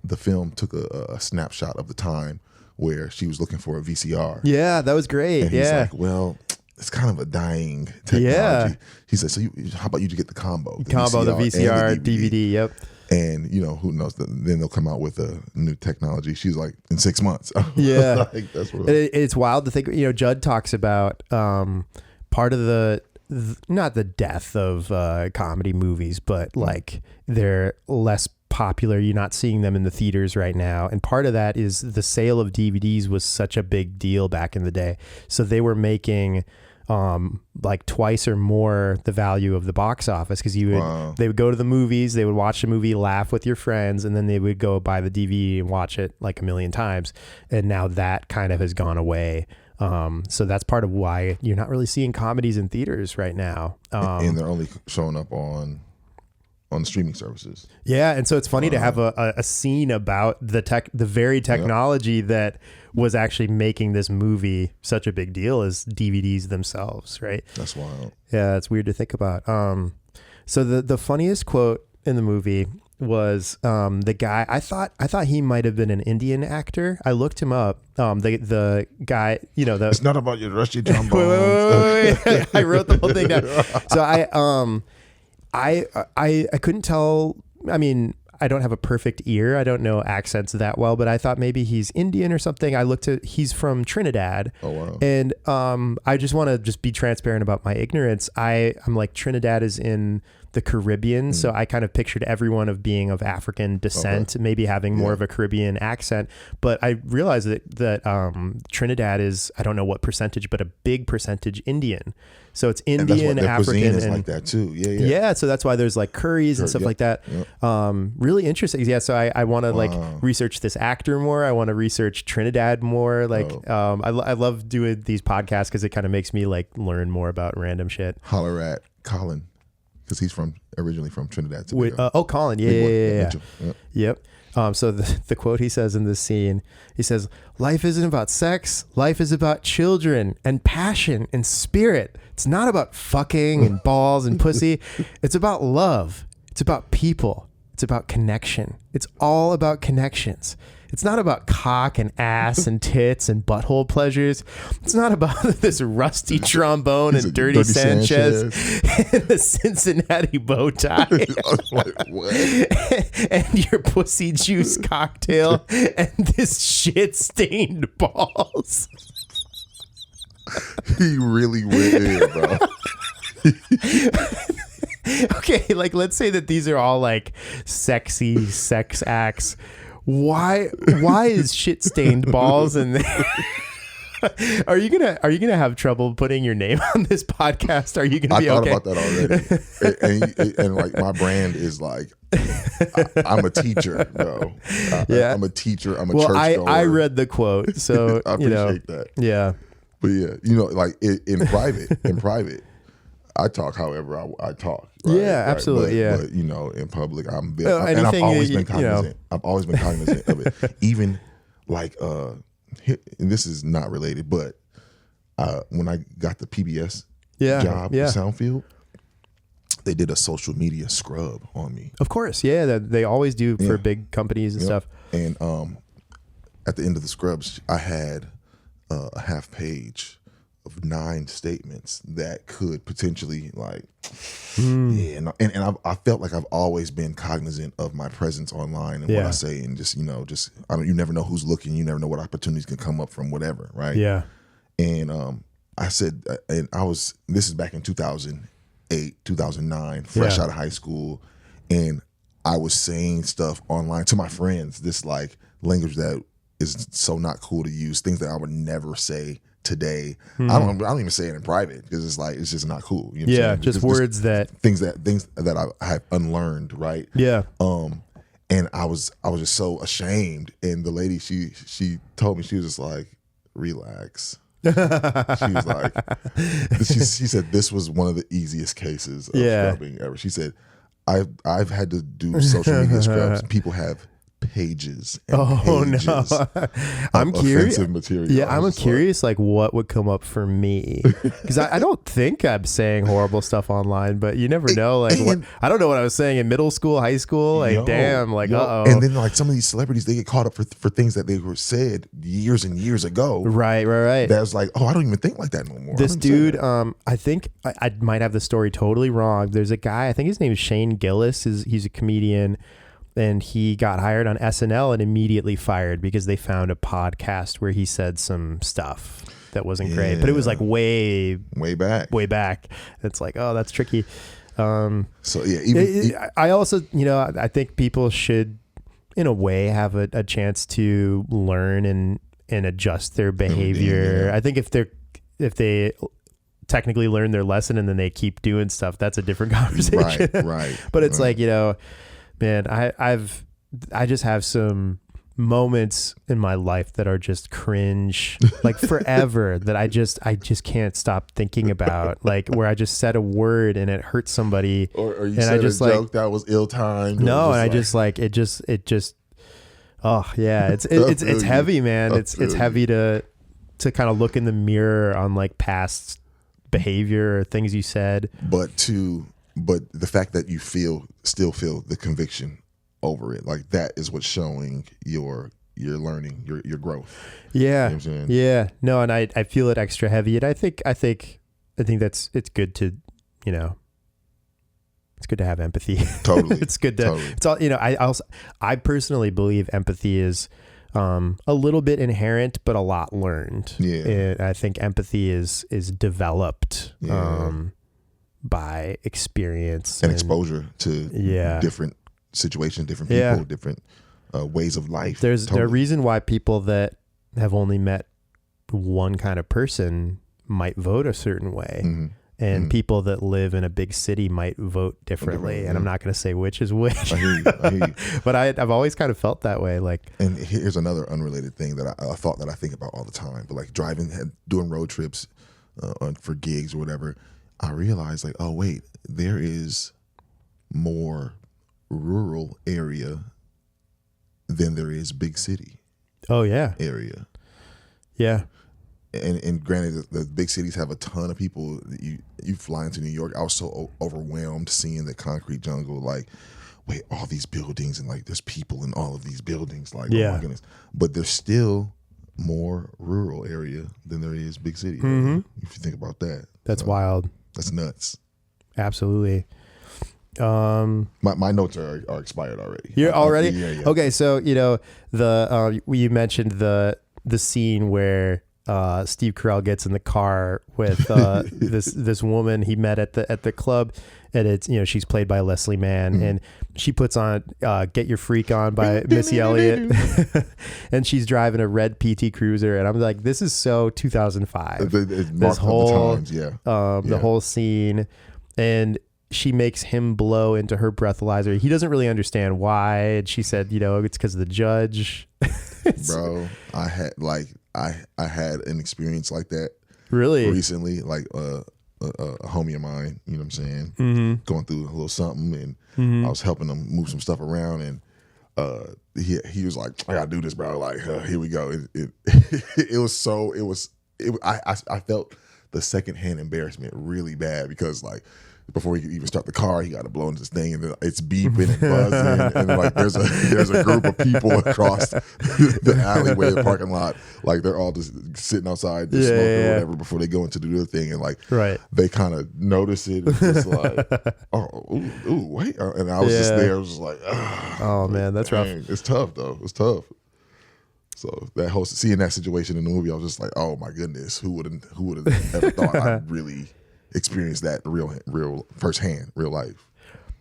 the film took a snapshot of the time where she was looking for a VCR. Yeah, that was great. And he's Yeah. like, well, it's kind of a dying technology. Yeah. He said, so how about you get the combo? The VCR, and the DVD. Yep. And, who knows? Then they'll come out with a new technology. She's like, in 6 months. Yeah. Like, that's what It's wild to think, Judd talks about part of not the death of comedy movies, but like they're less popular. You're not seeing them in the theaters right now. And part of that is the sale of DVDs was such a big deal back in the day. So they were making like twice or more the value of the box office, because they would go to the movies, they would watch the movie, laugh with your friends, and then they would go buy the DVD and watch it like a million times. And now that kind of has gone away. So that's part of why you're not really seeing comedies in theaters right now. And they're only showing up on streaming services. Yeah, and so it's funny to have a scene about the very technology that was actually making this movie such a big deal as DVDs themselves, right? That's wild. Yeah, it's weird to think about. So the funniest quote in the movie was the guy. I thought he might have been an Indian actor. I looked him up. The guy, it's not about your rusty trombones. wait. I wrote the whole thing down. So I couldn't tell. I mean, I don't have a perfect ear. I don't know accents that well, but I thought maybe he's Indian or something. He's from Trinidad. Oh, wow. And I just want to be transparent about my ignorance. I'm like, Trinidad is in the Caribbean, so I kind of pictured everyone of being of African descent, maybe having more of a Caribbean accent. But I realized that Trinidad is, I don't know what percentage, but a big percentage Indian. So it's Indian, and African, cuisine is and like that too. Yeah, so that's why there's like curries and stuff like that. Yep. Really interesting. Yeah, so I want to research this actor more. I want to research Trinidad more. Like, I love doing these podcasts because it kind of makes me like learn more about random shit. Holler at Colin, because he's originally from Trinidad. Colin. Yeah. Yep. So the quote he says in this scene, he says, "Life isn't about sex. Life is about children and passion and spirit. It's not about fucking and balls and pussy. It's about love. It's about people. It's about connection. It's all about connections. It's not about cock and ass and tits and butthole pleasures. It's not about this rusty trombone and Dirty Sanchez and the Cincinnati bow tie like, what? and your pussy juice cocktail and this shit-stained balls." He really went in, bro. Okay, like let's say that these are all like sexy sex acts. Why is shit-stained balls in there? Are you gonna have trouble putting your name on this podcast? Are you gonna be okay? I thought about that already, and like my brand is like, I'm a teacher, bro. I'm a teacher. I'm a church goer. I read the quote, so I appreciate that. Yeah, but like in private, I talk however I talk. Right? Yeah, absolutely. But in public, and I've always been cognizant. I've always been cognizant of it. Even like, and this is not related, but when I got the PBS job, Soundfield, they did a social media scrub on me. Of course, yeah, they always do for big companies and stuff. And at the end of the scrubs, I had a half page of 9 statements that could potentially and I felt like I've always been cognizant of my presence online and what I say, and just you never know who's looking, you never know what opportunities can come up from whatever, right? Yeah. And I said, and this is back in 2008, 2009, fresh out of high school, and I was saying stuff online to my friends, this like language that is so not cool to use, things that I would never say today. I don't even say it in private because it's just not cool. You know what I'm saying? Just words that things that I have unlearned, right? Yeah. And I was just so ashamed. And the lady, she told me, she was just like, relax. She was like, she said this was one of the easiest cases of scrubbing ever. She said, I've had to do social media scrubs. People have pages and Oh pages no. I'm of curious. offensive material. Yeah, I I'm was just curious like what would come up for me. Because I don't think I'm saying horrible stuff online, but you never know. Like I don't know what I was saying in middle school, high school. Like damn, like uh-oh. And then like some of these celebrities, they get caught up for things that they were said years and years ago. Right. That's like, oh, I don't even think like that no more. This dude, I think I might have the story totally wrong. There's a guy, I think his name is Shane Gillis. He's a comedian, and he got hired on SNL and immediately fired because they found a podcast where he said some stuff that wasn't great, but it was like way back. It's like, oh, that's tricky. So yeah, I also, I think people should, in a way, have a chance to learn and adjust their behavior. I think if they technically learn their lesson and then they keep doing stuff, that's a different conversation. Right. But it's like, man, I just have some moments in my life that are just cringe, like forever, that I just can't stop thinking about, like where I just said a word and it hurt somebody, or you and said I just a joke that was ill-timed. No, and I just like it just oh yeah, it's heavy, man. It's heavy to kind of look in the mirror on like past behavior or things you said. But the fact that you still feel the conviction over it, like that is what's showing your learning, your growth. Yeah. You know what I'm saying? Yeah. No, and I feel it extra heavy, and I think it's good to, it's good to have empathy. Totally. It's good to, it's all, I personally believe empathy is a little bit inherent, but a lot learned. Yeah. I think empathy is developed by experience and exposure to different situations, different people, different ways of life. There's a reason why people that have only met one kind of person might vote a certain way. Mm-hmm. And people that live in a big city might vote differently. And I'm not going to say which is which. I hear you. But I've always kind of felt that way. Like, and here's another unrelated thing that I thought that I think about all the time. But like doing road trips for gigs or whatever, I realized like, oh wait, there is more rural area than there is big city. Oh yeah, area. Yeah. And granted, the big cities have a ton of people. You fly into New York. I was so overwhelmed seeing the concrete jungle. Like, wait, all these buildings and like there's people in all of these buildings. Like, oh my goodness. But there's still more rural area than there is big city. Mm-hmm. If you think about that, that's wild. That's nuts. Absolutely. My notes are expired already. You're already? Yeah. Okay, so you mentioned the scene where Steve Carell gets in the car with this woman he met at the club, and it's she's played by Leslie Mann, and she puts on "Get Your Freak On" by Missy Elliott, and she's driving a red PT Cruiser, and I'm like, this is so 2005. This whole the times, the whole scene, and she makes him blow into her breathalyzer. He doesn't really understand why, and she said, it's because of the judge. Bro, I had an experience like that really recently, like a homie of mine, you know what I'm saying, going through a little something, and I was helping him move some stuff around, and he was like, I gotta do this, bro, like here we go. I felt the secondhand embarrassment really bad, because like before he could even start the car, he got to blow into this thing, and it's beeping and buzzing, and like there's a group of people across the alleyway, the parking lot, like they're all just sitting outside, just smoking or whatever before they go into do their thing, and like they kind of notice it, and just like, ooh, wait, and I was just there, I was just like, oh man, that's rough. It's tough though, it's tough. So seeing that situation in the movie, I was just like, oh my goodness, who would have ever thought I'd really experience that real firsthand, real life.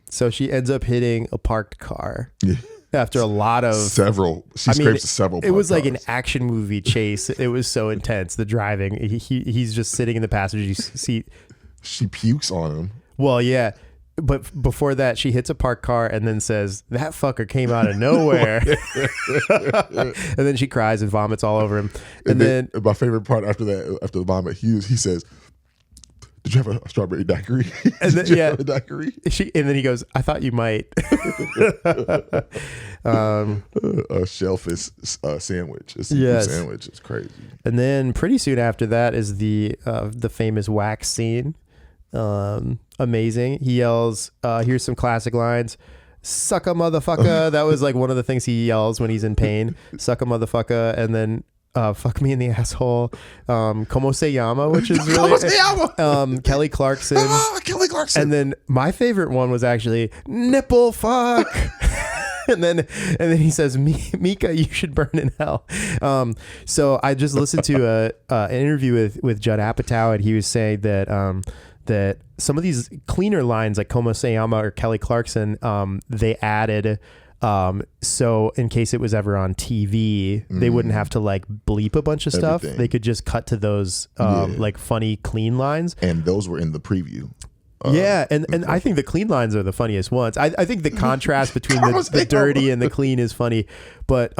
So she ends up hitting a parked car after a lot of several. She scrapes several. It was cars. like an action movie chase. It was so intense. The driving. He's just sitting in the passenger seat. She pukes on him. Well, yeah. But before that, she hits a parked car and then says, "That fucker came out of nowhere." And then she cries and vomits all over him. And then my favorite part after the vomit, he says, "Did Did you have a strawberry daiquiri? And then, Did you have a daiquiri? And then he goes, I thought you might. A shellfish sandwich. A seafood sandwich. It's crazy. And then pretty soon after that is the famous wax scene. Amazing. He yells, here's some classic lines. Suck a motherfucker. That was like one of the things he yells when he's in pain. Suck a motherfucker. And then fuck me in the asshole. Como se llama, which is really Kelly Clarkson. Kelly Clarkson. And then my favorite one was actually nipple fuck. and then he says, Mika, you should burn in hell. So I just listened to an interview with Judd Apatow, and he was saying that that some of these cleaner lines like Como se llama or Kelly Clarkson, they added so in case it was ever on TV, they wouldn't have to like bleep a bunch of stuff. They could just cut to those like funny clean lines. And those were in the preview. And I think the clean lines are the funniest ones. I think the contrast between the dirty and the clean is funny, but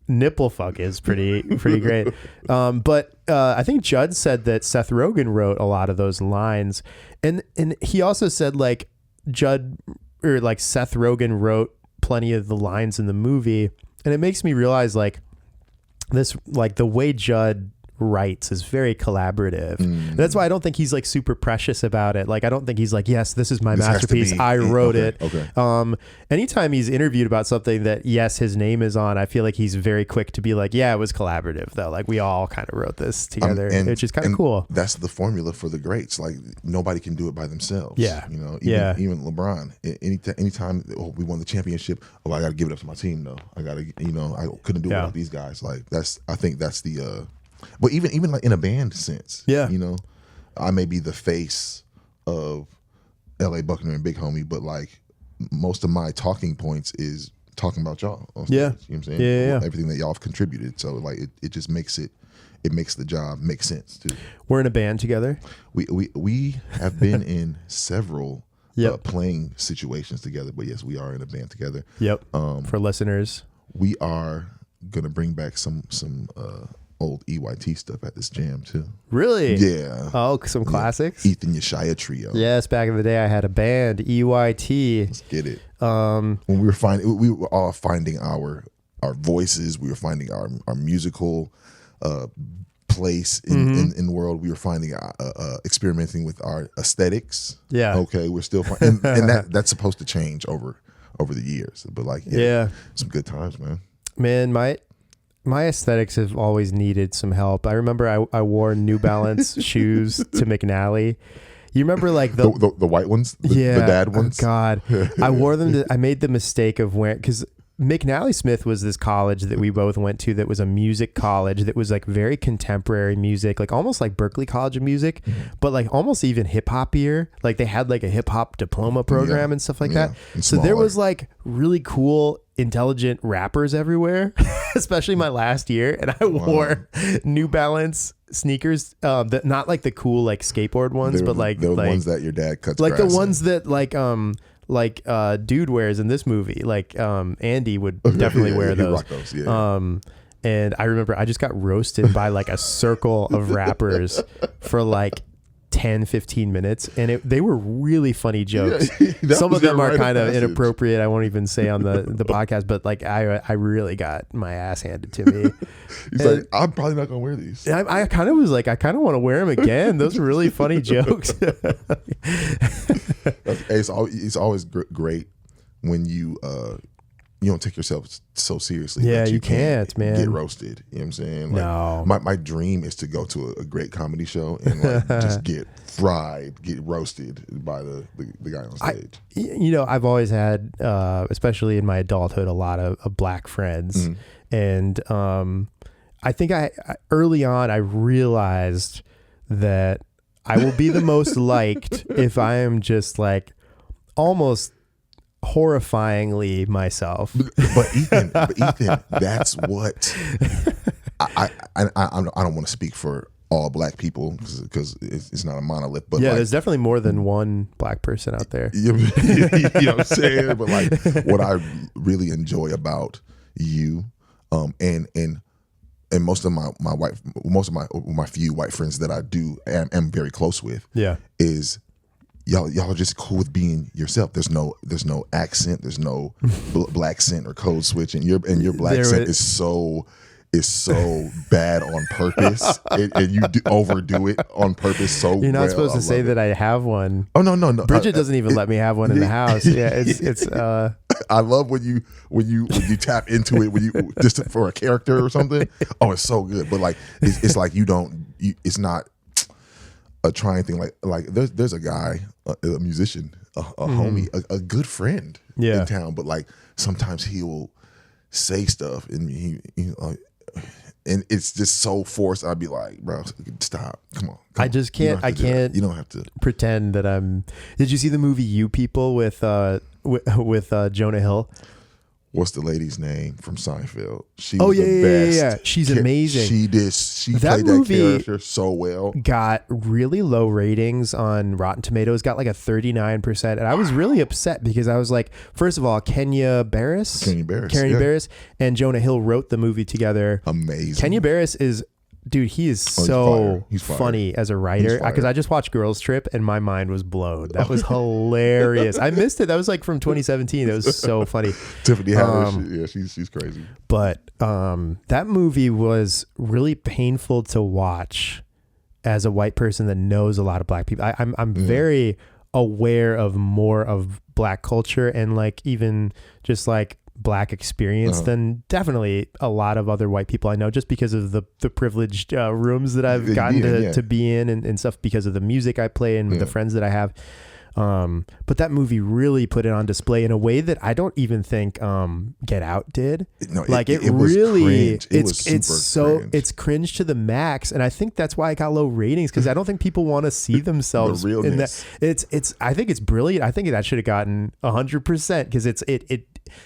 nipple fuck is pretty great. But I think Judd said that Seth Rogen wrote a lot of those lines, and he also said like Seth Rogen wrote plenty of the lines in the movie, and it makes me realize like this, like the way Judd writes is very collaborative. That's why I don't think he's like super precious about it. Like I don't think he's like, yes, this is my masterpiece, I wrote it. Anytime he's interviewed about something that yes his name is on, I feel like he's very quick to be like, yeah, it was collaborative though, like we all kind of wrote this together, which is kind of cool. That's the formula for the greats. Like nobody can do it by themselves. Even LeBron, anytime we won the championship, I gotta give it up to my team though. I gotta, I couldn't do it without these guys. Like I think that's the but even like in a band sense, I may be the face of LA Buckner and Big Homie, but like most of my talking points is talking about y'all on stage. You know what I'm saying? Everything that y'all have contributed. So like it just makes it makes the job make sense too. We're in a band together. We have been in several playing situations together, but yes, we are in a band together. For listeners, we are gonna bring back some old EYT stuff at this jam too. Really? Yeah. Oh, some classics. Ethan Yeshaya Trio. Yes, back in the day I had a band, EYT. Let's get it. When we were all finding our voices, we were finding our musical place in the world. We were finding experimenting with our aesthetics. Okay, we're still and that's supposed to change over the years. But like some good times, man. Man, my aesthetics have always needed some help. I remember I wore New Balance shoes to McNally. You remember like the white ones? The dad ones? Oh God. I wore them I made the mistake of wearing, because McNally Smith was this college that we both went to that was a music college that was like very contemporary music, like almost like Berklee College of Music, but like almost even hip hopier. Like they had like a hip hop diploma program and stuff like that. So there was like really cool, intelligent rappers everywhere, especially my last year. And I wore New Balance sneakers, that not like the cool like skateboard ones, but like the ones that your dad cuts like grass the ones that like dude wears in this movie. Like Andy would definitely wear those. Rock those. And I remember I just got roasted by like a circle of rappers for like 10-15 minutes, and they were really funny jokes. Some of them are kind of inappropriate, I won't even say on the podcast, but like I really got my ass handed to me. He's like, I'm probably not gonna wear these. I kind of was like, I kind of want to wear them again. Those were really funny jokes. It's always great when you don't take yourself so seriously. Yeah, you can't, man. Get roasted. You know what I'm saying? Like, no. My dream is to go to a great comedy show and like just get fried, get roasted by the guy on stage. I've always had, especially in my adulthood, a lot of black friends. And I think early on I realized that I will be the most liked if I am just like almost horrifyingly myself. But Ethan, that's what I don't want to speak for all black people because it's not a monolith. But there's definitely more than one black person out there. You know what I'm saying? But like what I really enjoy about you, and and most of my few white friends that I am very close with, is y'all are just cool with being yourself. There's no accent, there's no black scent or code switch, and your black scent is so bad on purpose, and you overdo it on purpose. So you're not supposed to say that I have one. Oh no. Bridget doesn't even let me have one in the house. Yeah, it's. I love when you tap into it when you just for a character or something. Oh, it's so good. But like it's like it's not a trying thing. Like there's a guy, a musician, a homie, a good friend in town. But like sometimes he will say stuff and he and it's just so forced. I'd be like, bro, stop. Come on. I just can't. I can't. You don't have to pretend that I'm. Did you see the movie You People with Jonah Hill? What's the lady's name from Seinfeld? She was the best. Yeah. She's amazing. She played that character so well. Got really low ratings on Rotten Tomatoes. Got like a 39%, and I was really upset because I was like, first of all, Kenya Barris, and Jonah Hill wrote the movie together. Amazing. Kenya Barris is. Dude, he is so funny as a writer because I just watched Girls Trip and my mind was blown. That was hilarious. I missed it. That was like from 2017. It was so funny. Tiffany Haddish, she's crazy. But that movie was really painful to watch as a white person that knows a lot of black people. I'm very aware of more of black culture and like even just like black experience than definitely a lot of other white people I know, just because of the privileged rooms that I've gotten to be in and stuff, because of the music I play and the friends that I have. But that movie really put it on display in a way that I don't even think Get Out did. No, like it really, it's cringe to the max, and I think that's why it got low ratings, because I don't think people want to see themselves in that. I think it's brilliant. I think that should have gotten 100% because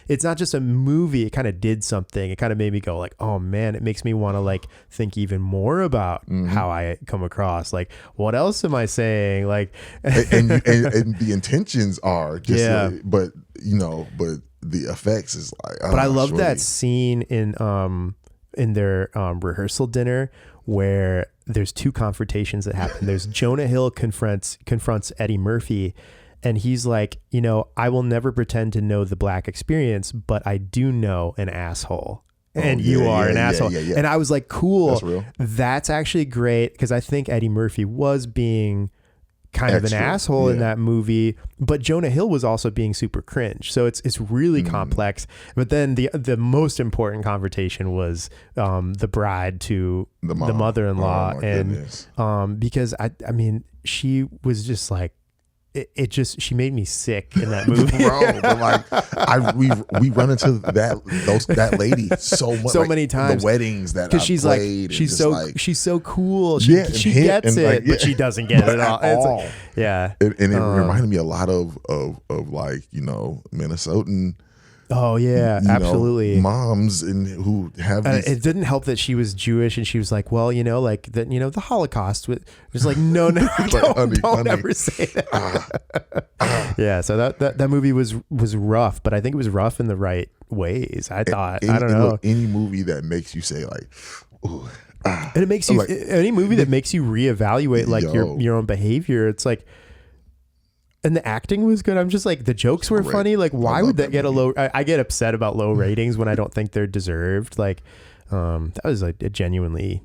it's not just a movie. It kind of did something. It kind of made me go like, oh man, it makes me want to like think even more about how I come across. Like, what else am I saying? Like, and the intentions are just, but the effects is like. But I love that scene in their rehearsal dinner where there's two confrontations that happen. There's Jonah Hill confronts Eddie Murphy. And he's like, I will never pretend to know the black experience, but I do know an asshole. And you are an asshole. And I was like, cool. That's real. That's actually great, because I think Eddie Murphy was being kind of an asshole in that movie, but Jonah Hill was also being super cringe. So it's really complex. But then the most important confrontation was the bride to the mother-in-law. Because I mean, she was just like, she made me sick in that movie. Bro, but like we run into that lady so many times. The weddings that I she's played, like she's so cool. She gets it, but she doesn't get it at all. And it reminded me a lot of like Minnesotan. Oh yeah, absolutely. Moms who have these... it didn't help that she was Jewish, and she was like, well, like that, the Holocaust was like, no, don't ever say that. Yeah, so that movie was rough, but I think it was rough in the right ways. I thought. I don't know. Any movie that makes you say like, ooh, and it makes you any movie that makes you reevaluate like your own behavior. It's like. And the acting was good. I'm just like, the jokes were funny. Like, why would that get a low? I get upset about low ratings when I don't think they're deserved. Like, that was like a genuinely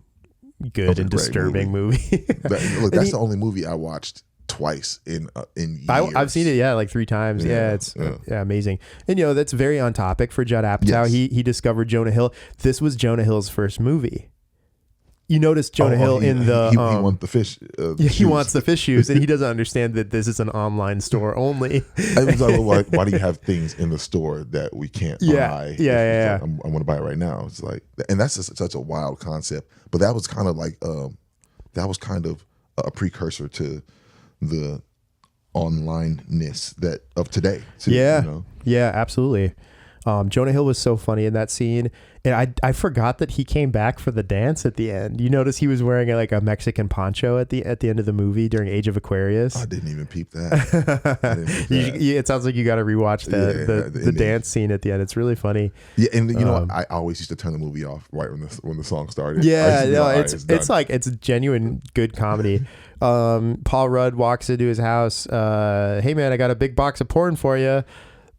good and disturbing movie. That's the only movie I watched twice in years. I've seen it, like 3 times. It's amazing. And that's very on topic for Judd Apatow. Yes. He discovered Jonah Hill. This was Jonah Hill's first movie. You notice Jonah Hill in the... He wants the fish he wants the fish shoes, and he doesn't understand that this is an online store only. I was like, why do you have things in the store that we can't buy? Yeah. Like, I want to buy it right now. It's like... And that's just such a wild concept. But that was kind of like... that was kind of a precursor to the onlineness of today. Too, Yeah, absolutely. Jonah Hill was so funny in that scene, and I forgot that he came back for the dance at the end. You notice he was wearing like a Mexican poncho at the end of the movie during Age of Aquarius. I didn't even peep that. It sounds like you got to rewatch the dance scene at the end. It's really funny. Yeah, and you know what? I always used to turn the movie off right when the song started. Yeah, no, it's genuine good comedy. Paul Rudd walks into his house. Hey man, I got a big box of porn for you.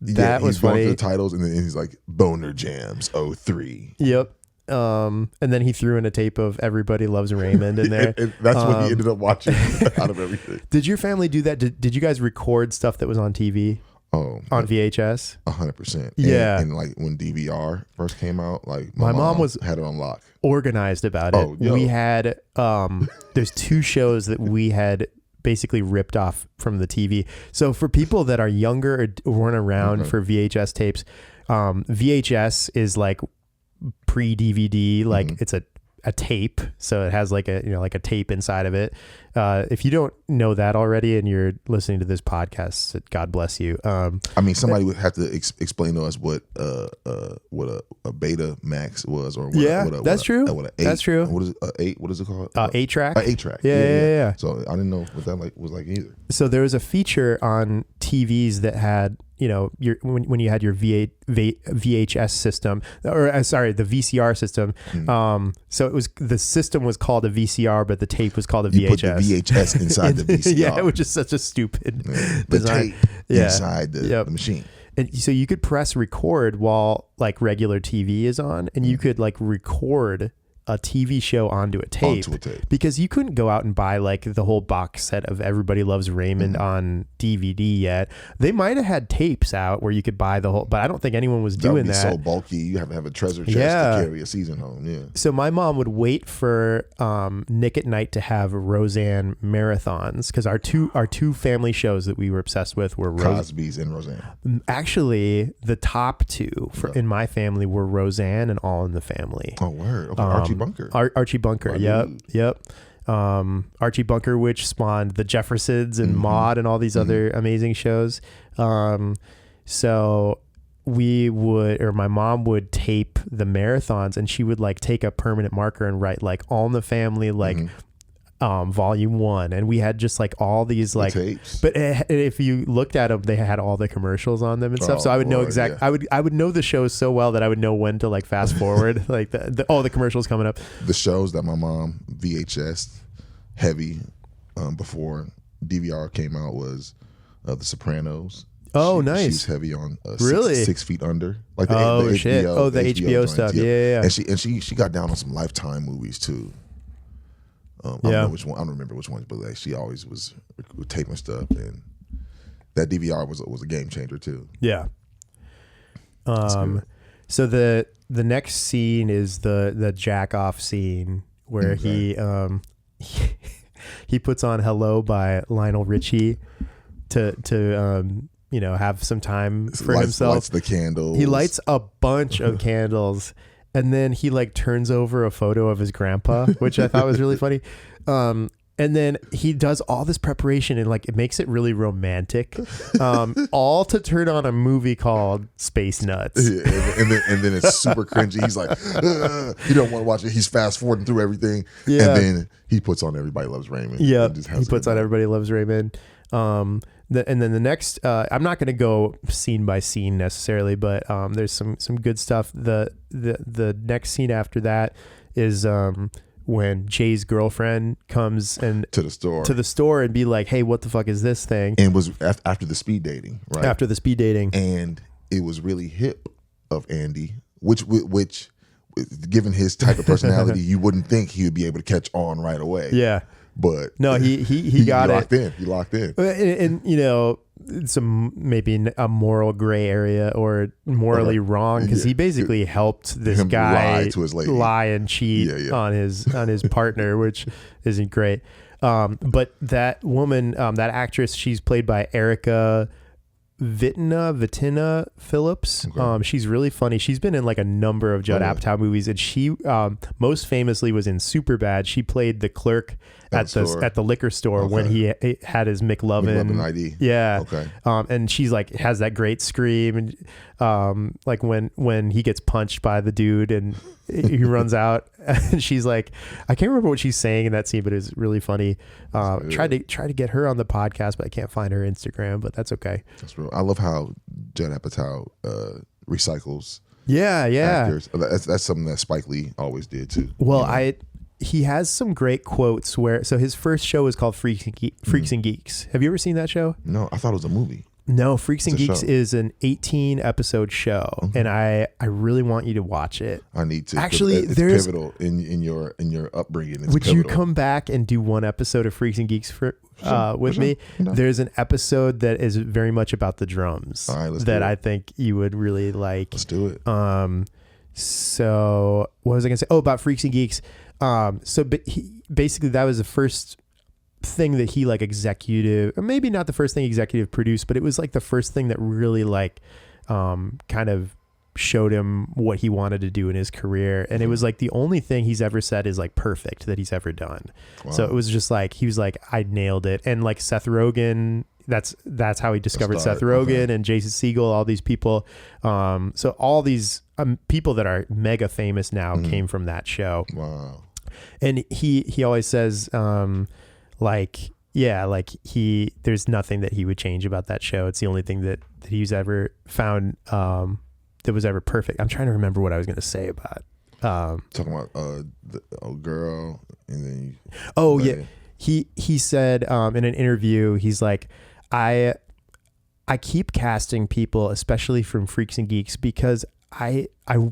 That was funny. He's going through the titles, and then he's like, Boner Jams 03. Yep. And then he threw in a tape of Everybody Loves Raymond in there. and that's what he ended up watching out of everything. Did your family do that? Did you guys record stuff that was on TV? Oh, on VHS? 100%. Yeah. And like when DVR first came out, like my mom had it on lock. Organized about it. Oh, we had, there's 2 shows that we had basically ripped off from the TV. So for people that are younger or weren't around for VHS tapes, VHS is like pre-DVD, like it's a tape, so it has like a tape inside of it. If you don't know that already and you're listening to this podcast, God bless you. I mean, somebody would have to explain to us what a Beta Max was, or that's true. That's true. What is it? 8? What is it called? 8-track. 8-track. Yeah. So I didn't know what that was like either. So there was a feature on TVs that had, when you had your VHS system, or the VCR system. So the system was called a VCR, but the tape was called a VHS. You put the VHS inside the VCR. Yeah, which is such a stupid design. Tape inside the machine. And so you could press record while like regular TV is on, and you could like record a TV show onto a tape, because you couldn't go out and buy like the whole box set of Everybody Loves Raymond on DVD yet. They might have had tapes out where you could buy the whole, but I don't think anyone was doing that. So bulky, you have to have a treasure chest to carry a season home. Yeah. So my mom would wait for Nick at Night to have Roseanne marathons, because our two family shows that we were obsessed with were Cosby's and Roseanne. Actually, the top 2 in my family were Roseanne and All in the Family. Oh, word. Okay. Archie Bunker. Yep. Archie Bunker, which spawned the Jeffersons and Maude and all these other amazing shows. So my mom would tape the marathons, and she would like take a permanent marker and write like All in the Family, like volume 1, and we had just like all these like tapes. But if you looked at them, they had all the commercials on them and stuff, so I would know I would know the shows so well that I would know when to like fast forward like the commercials coming up. The shows that my mom VHS heavy before DVR came out was The Sopranos. Oh, nice. She's heavy on really 6 Feet Under, like the shit. HBO, the HBO stuff. Yeah. And she got down on some Lifetime movies too. I don't remember which ones, but like she always was taping stuff, and that DVR was a game changer too. Yeah. So the next scene is the jack off scene where he puts on Hello by Lionel Richie to have some time for himself. Lights the candles. He lights a bunch of candles. And then he like turns over a photo of his grandpa, which I thought was really funny. And then he does all this preparation, and like it makes it really romantic, all to turn on a movie called Space Nuts. Yeah, and then it's super cringy. He's like, he don't want to watch it. He's fast forwarding through everything. Yeah. And then he puts on Everybody Loves Raymond. Yeah, he puts on Everybody Loves Raymond. And then the next, I'm not going to go scene by scene necessarily, but there's some good stuff. The next scene after that is when Jay's girlfriend comes to the store and be like, hey, what the fuck is this thing? And was after the speed dating, right? After the speed dating. And it was really hip of Andy, which given his type of personality, you wouldn't think he would be able to catch on right away. Yeah. But no, he got it. He locked in. And some maybe a moral gray area or morally wrong, because he basically helped this guy lie to his lady, lie and cheat on his partner, which isn't great. But that woman, that actress, she's played by Erica Vitina Phillips. Okay. She's really funny. She's been in like a number of Judd Apatow movies, and she most famously was in Superbad. She played the clerk at the liquor store when he had his McLovin ID. Yeah. Okay. And she's like has that great scream, and like when he gets punched by the dude and he runs out, and she's like, I can't remember what she's saying in that scene, but it's really funny. Tried to get her on the podcast, but I can't find her Instagram, but that's okay. That's real. I love how Judd Apatow recycles. Yeah. Actors. That's something that Spike Lee always did too. Well, he has some great quotes so his first show is called Freaks and Geeks. Have you ever seen that show? No, I thought it was a movie. No, Freaks and Geeks is an 18 episode show, and I really want you to watch it. I need to. Actually, it's there's pivotal in your upbringing. It's would pivotal. you come back and do one episode of Freaks and Geeks with me? No. There's an episode that is very much about the drums. All right, let's that do it. I think you would really like. Let's do it. So what was I gonna say? Oh, about Freaks and Geeks. Basically that was the first thing that he like executive, or maybe not the first thing executive produced, but it was like the first thing that really like kind of showed him what he wanted to do in his career. And it was like the only thing he's ever said is like perfect that he's ever done. Wow. So it was just like, he was like, I nailed it. And like Seth Rogen, that's how he discovered Seth Rogen and Jason Segel, all these people. So all these people that are mega famous now came from that show. Wow. And he always says, there's nothing that he would change about that show. It's the only thing that he's ever found that was ever perfect. I'm trying to remember what I was going to say about talking about the girl, and then he said in an interview, he's like, I keep casting people, especially from Freaks and Geeks, because I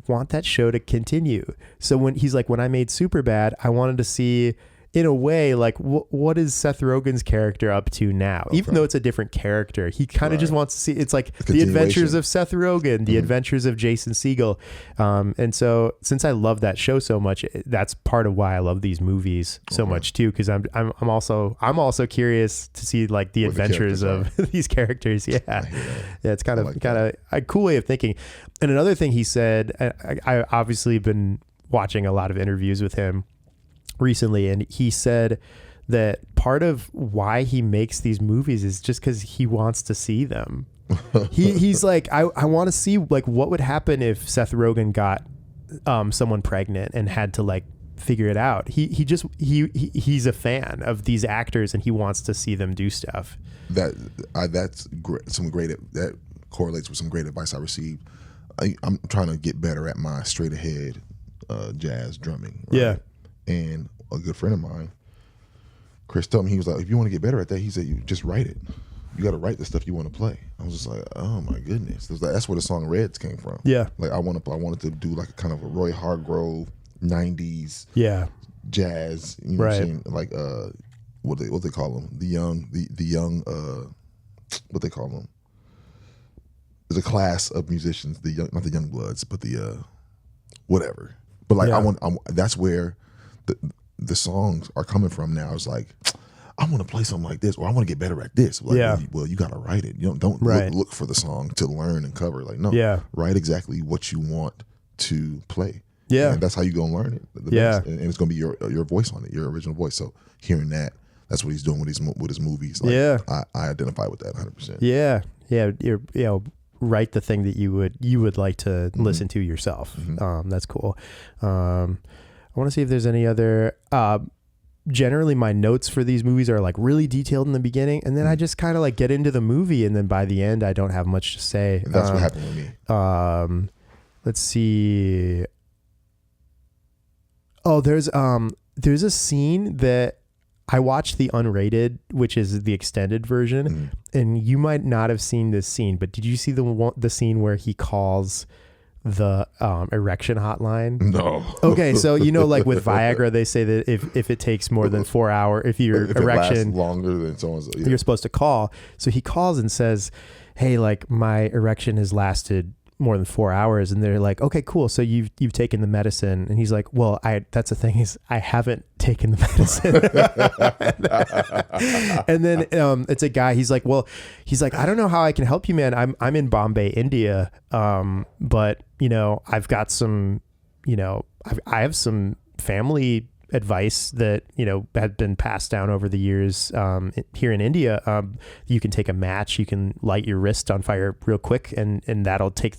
want that show to continue. So when I made Superbad, I wanted to see, in a way, like what is Seth Rogen's character up to now? Okay. Even though it's a different character, he kind of just wants to see. It's like the adventures of Seth Rogen, the adventures of Jason Segel, and so since I love that show so much, that's part of why I love these movies so much too. Because I'm also curious to see like the adventures of these characters. Yeah, it's kind of a cool way of thinking. And another thing he said, I obviously been watching a lot of interviews with him recently, and he said that part of why he makes these movies is just because he wants to see them. He's like, I want to see like what would happen if Seth Rogen got someone pregnant and had to like figure it out. He's a fan of these actors and he wants to see them do stuff. That's great. That correlates with some great advice I received. I'm trying to get better at my straight ahead jazz drumming. Right? Yeah. And a good friend of mine, Chris, told me, he was like, if you want to get better at that, he said, you just write it. You got to write the stuff you want to play. I was just like, oh my goodness. That's where the song Reds came from. Yeah. Like I wanted to do like a kind of a Roy Hargrove 90s jazz, you know what I'm saying? Like what they call them? The young what they call them? There's a class of musicians, not the young bloods, but the whatever. But like that's where the songs are coming from now. It's like, I want to play something like this, or I want to get better at this. Like, well, you got to write it. You don't look for the song to learn and cover. Like, no, write exactly what you want to play. Yeah, and that's how you gonna learn it. Best. And it's gonna be your voice on it, your original voice. So hearing that's what he's doing with his movies. Like, I identify with that 100%. Yeah. Write the thing that you would like to listen to yourself. That's cool. I want to see if there's any other. Generally, my notes for these movies are like really detailed in the beginning, and then I just kind of like get into the movie, and then by the end, I don't have much to say. And that's what happened with me. Let's see. Oh, there's a scene that I watched the unrated, which is the extended version, and you might not have seen this scene, but did you see the scene where he calls the erection hotline? No. Okay, so like with Viagra, they say that if it takes more than 4 hours, if your erection longer than someone's, you're supposed to call. So he calls and says, "Hey, like my erection has lasted more than 4 hours. And they're like, okay, cool. So you've taken the medicine. And he's like, well, that's the thing is I haven't taken the medicine. And then it's a guy, he's like, I don't know how I can help you, man. I'm in Bombay, India. But you know, I've got some, you know, I have some family advice that, you know, had been passed down over the years here in India. You can take a match, you can light your wrist on fire real quick, and that'll take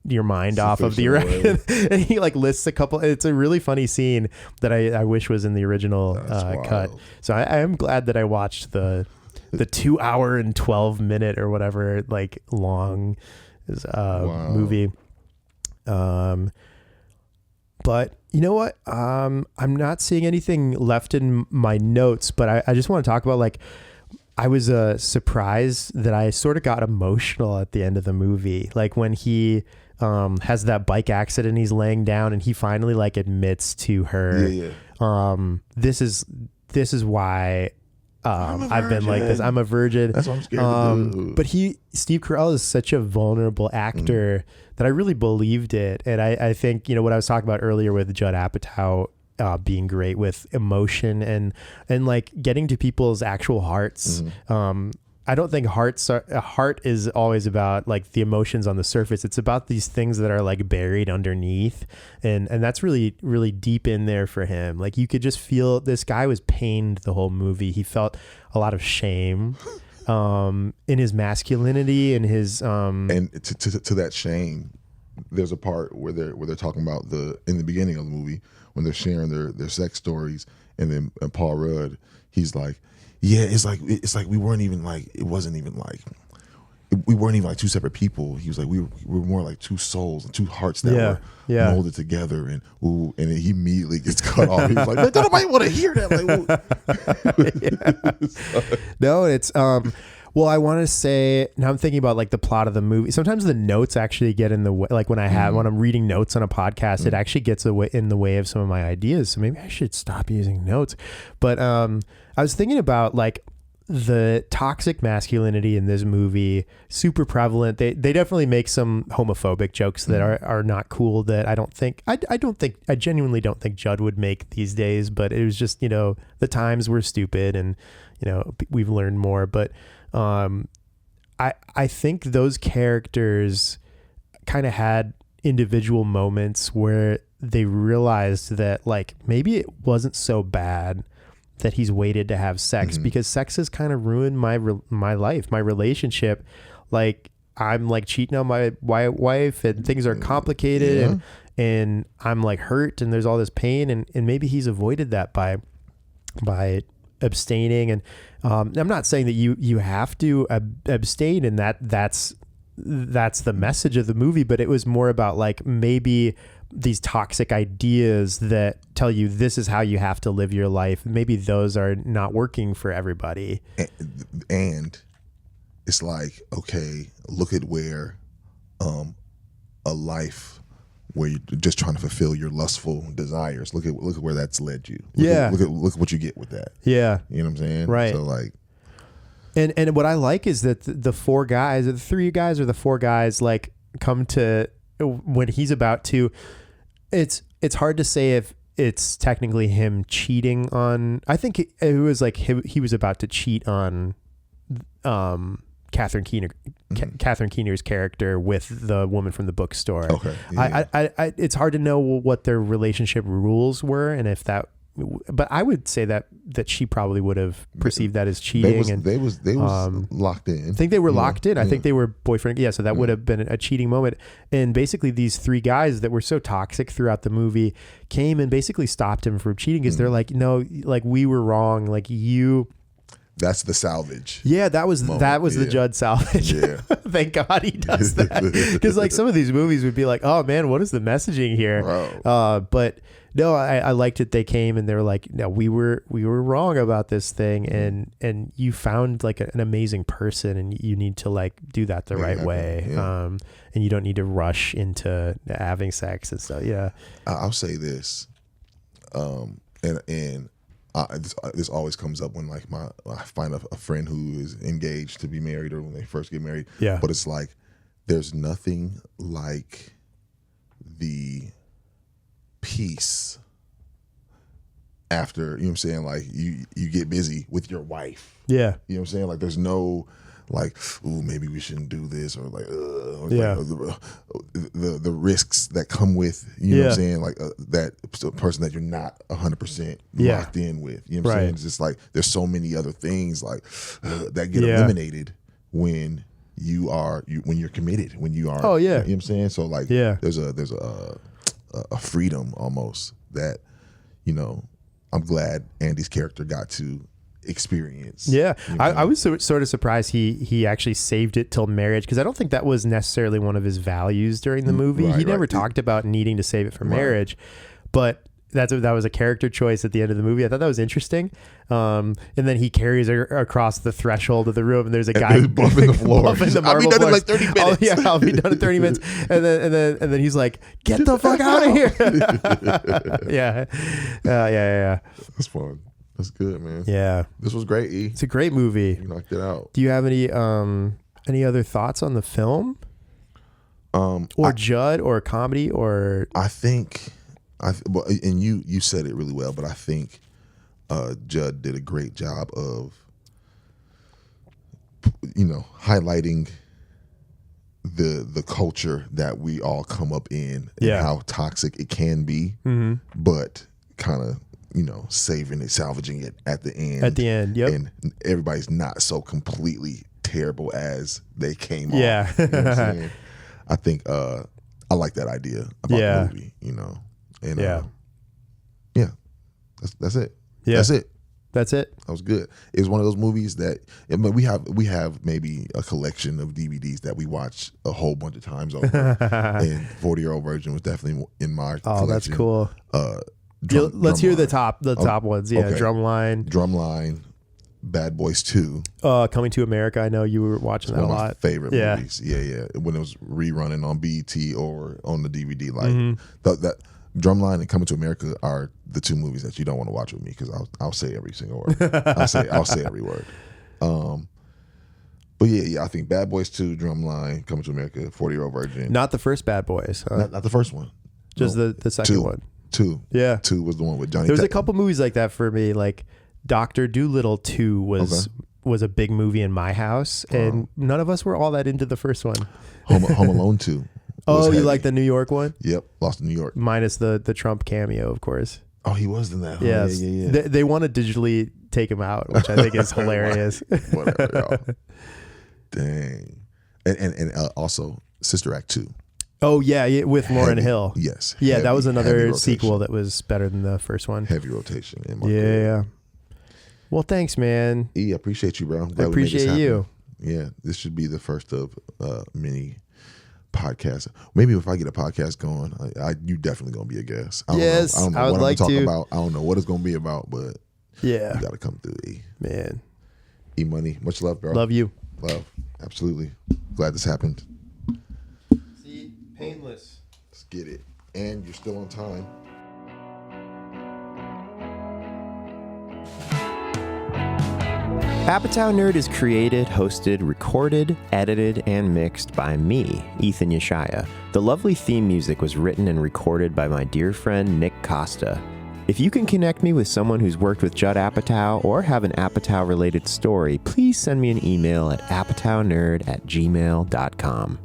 your mind off of the erection. And he like lists a couple. It's a really funny scene that I wish was in the original cut. So I am glad that I watched the 2 hour and 12 minute or whatever like long movie. But you know what? I'm not seeing anything left in my notes, but I just want to talk about, like, I was surprised that I sort of got emotional at the end of the movie. Like when he has that bike accident, he's laying down and he finally like admits to her, this is why I've been like this. I'm a virgin. That's what I'm scared to do. But Steve Carell is such a vulnerable actor that I really believed it. And I think, you know, what I was talking about earlier with Judd Apatow being great with emotion and like getting to people's actual hearts. I don't think a heart is always about like the emotions on the surface. It's about these things that are like buried underneath. And that's really, really deep in there for him. Like you could just feel this guy was pained the whole movie. He felt a lot of shame in his masculinity and his and to that shame, there's a part where they're talking about in the beginning of the movie when they're sharing their sex stories, and then Paul Rudd, he's like, yeah, it's like we weren't even like, it wasn't even like, we weren't even like two separate people. He was like, we were more like two souls and two hearts that were molded together, and he immediately gets cut off. He was like, man, nobody want to hear that. Like, no, it's well, I want to say, now I'm thinking about like the plot of the movie. Sometimes the notes actually get in the way. Like when I'm reading notes on a podcast, it actually gets in the way of some of my ideas. So maybe I should stop using notes. But I was thinking about like the toxic masculinity in this movie, super prevalent. They definitely make some homophobic jokes that are not cool, that I genuinely don't think Judd would make these days. But it was just, you know, the times were stupid, and you know, we've learned more. But I think those characters kind of had individual moments where they realized that like maybe it wasn't so bad that he's waited to have sex, because sex has kind of ruined my life, my relationship. Like I'm like cheating on my wife, and things are complicated, and I'm like hurt, and there's all this pain, and maybe he's avoided that by abstaining. And I'm not saying that you have to abstain, and that's the message of the movie, but it was more about like maybe these toxic ideas that tell you this is how you have to live your life. Maybe those are not working for everybody. And it's like, okay, look at where a life where you're just trying to fulfill your lustful desires. Look at where that's led you. Look at what you get with that. Yeah. You know what I'm saying? Right. So like, and what I like is that the four guys, or the three guys, or the four guys, like come to when he's about to. It's hard to say if it's technically him cheating on. I think it was like he was about to cheat on Catherine Keener's character with the woman from the bookstore. Okay. Yeah. I it's hard to know what their relationship rules were, and if that. But I would say that she probably would have perceived that as cheating. They was locked in. I think they were locked in. I think they were boyfriend. Yeah, so that would have been a cheating moment. And basically, these three guys that were so toxic throughout the movie came and basically stopped him from cheating, because they're like, no, like we were wrong. Like you. That's the salvage. Yeah, that was the Judd salvage. Yeah. Thank God he does that, because like some of these movies would be like, oh man, what is the messaging here? But no, I liked it. They came and they were like, no, we were wrong about this thing, and you found like an amazing person, and you need to like do that the right way. Yeah. And you don't need to rush into having sex and stuff. Yeah. I'll say this, this always comes up when like I find a friend who is engaged to be married, or when they first get married. Yeah. But it's like there's nothing like the peace after, you know what I'm saying? Like you get busy with your wife. Yeah. You know what I'm saying? Like there's no like, ooh, maybe we shouldn't do this, or like, yeah. The risks that come with, you know what I'm saying? Like that person that you're not 100% locked in with, you know what I'm saying? It's just like, there's so many other things like that get eliminated when when you're committed, when you are, you know what I'm saying? So like, there's a freedom almost that, you know, I'm glad Andy's character got to experience. Yeah. You know? I was sort of surprised he actually saved it till marriage, because I don't think that was necessarily one of his values during the movie. He never talked about needing to save it for marriage, but that was a character choice at the end of the movie. I thought that was interesting. And then he carries her across the threshold of the room, and there's a guy bumping the floor. I'll be done in like 30 minutes. I'll be done in 30 minutes. And then he's like, "Get the fuck out of here!" Yeah. That's fun. That's good, man. Yeah. This was great, E. It's a great movie. You knocked it out. Do you have any other thoughts on the film? Or Judd, or comedy, or I think and you said it really well, but I think Judd did a great job of, you know, highlighting the culture that we all come up in, and how toxic it can be, but kind of, you know, salvaging it at the end. At the end, yep. And everybody's not so completely terrible as they came off. Yeah. You know what I'm saying? I think I like that idea about the movie, you know. And that's it. Yeah. That's it. That's it. That was good. It was one of those movies that, I mean, we have maybe a collection of DVDs that we watch a whole bunch of times over. And 40-year-old Virgin was definitely in my collection. Oh, that's cool. Let's hear the top ones. Yeah, okay. Drumline, Bad Boys 2. Coming to America. I know you were watching that a lot. One of my favorite movies. Yeah. When it was rerunning on BET or on the DVD, like that. Drumline and Coming to America are the two movies that you don't want to watch with me, because I'll say every single word. I'll say every word. But I think Bad Boys 2, Drumline, Coming to America, 40-Year-Old Virgin. Not the first Bad Boys. Huh? Not the first one. Just the second one. 2. Yeah. 2 was the one with Johnny. There was a couple movies like that for me. Like Dr. Dolittle 2 was a big movie in my house, and none of us were all that into the first one. Home Alone 2. Oh, you like the New York one? Yep, Lost in New York. Minus the Trump cameo, of course. Oh, he was in that. Huh? Yes. Yeah. They want to digitally take him out, which I think is hilarious. Whatever, y'all. Dang. And also Sister Act 2. Oh, yeah, with Lauryn Hill. Yes. Yeah, that was another sequel that was better than the first one. Heavy rotation in my career. Well, thanks, man. I appreciate you, bro. I appreciate you. Yeah, this should be the first of many podcasts. Maybe if I get a podcast going, you definitely gonna be a guest. I don't know I would what like I'm to talk about. I don't know what it's gonna be about, but you gotta come through, E. Man. E Money, much love, bro. Love you. Love, absolutely. Glad this happened. See, painless. Let's get it. And you're still on time. Apatow Nerd is created, hosted, recorded, edited, and mixed by me, Ethan Yeshaya. The lovely theme music was written and recorded by my dear friend Nick Costa. If you can connect me with someone who's worked with Judd Apatow or have an Apatow-related story, please send me an email at apatownerd@gmail.com.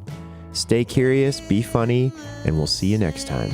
Stay curious, be funny, and we'll see you next time.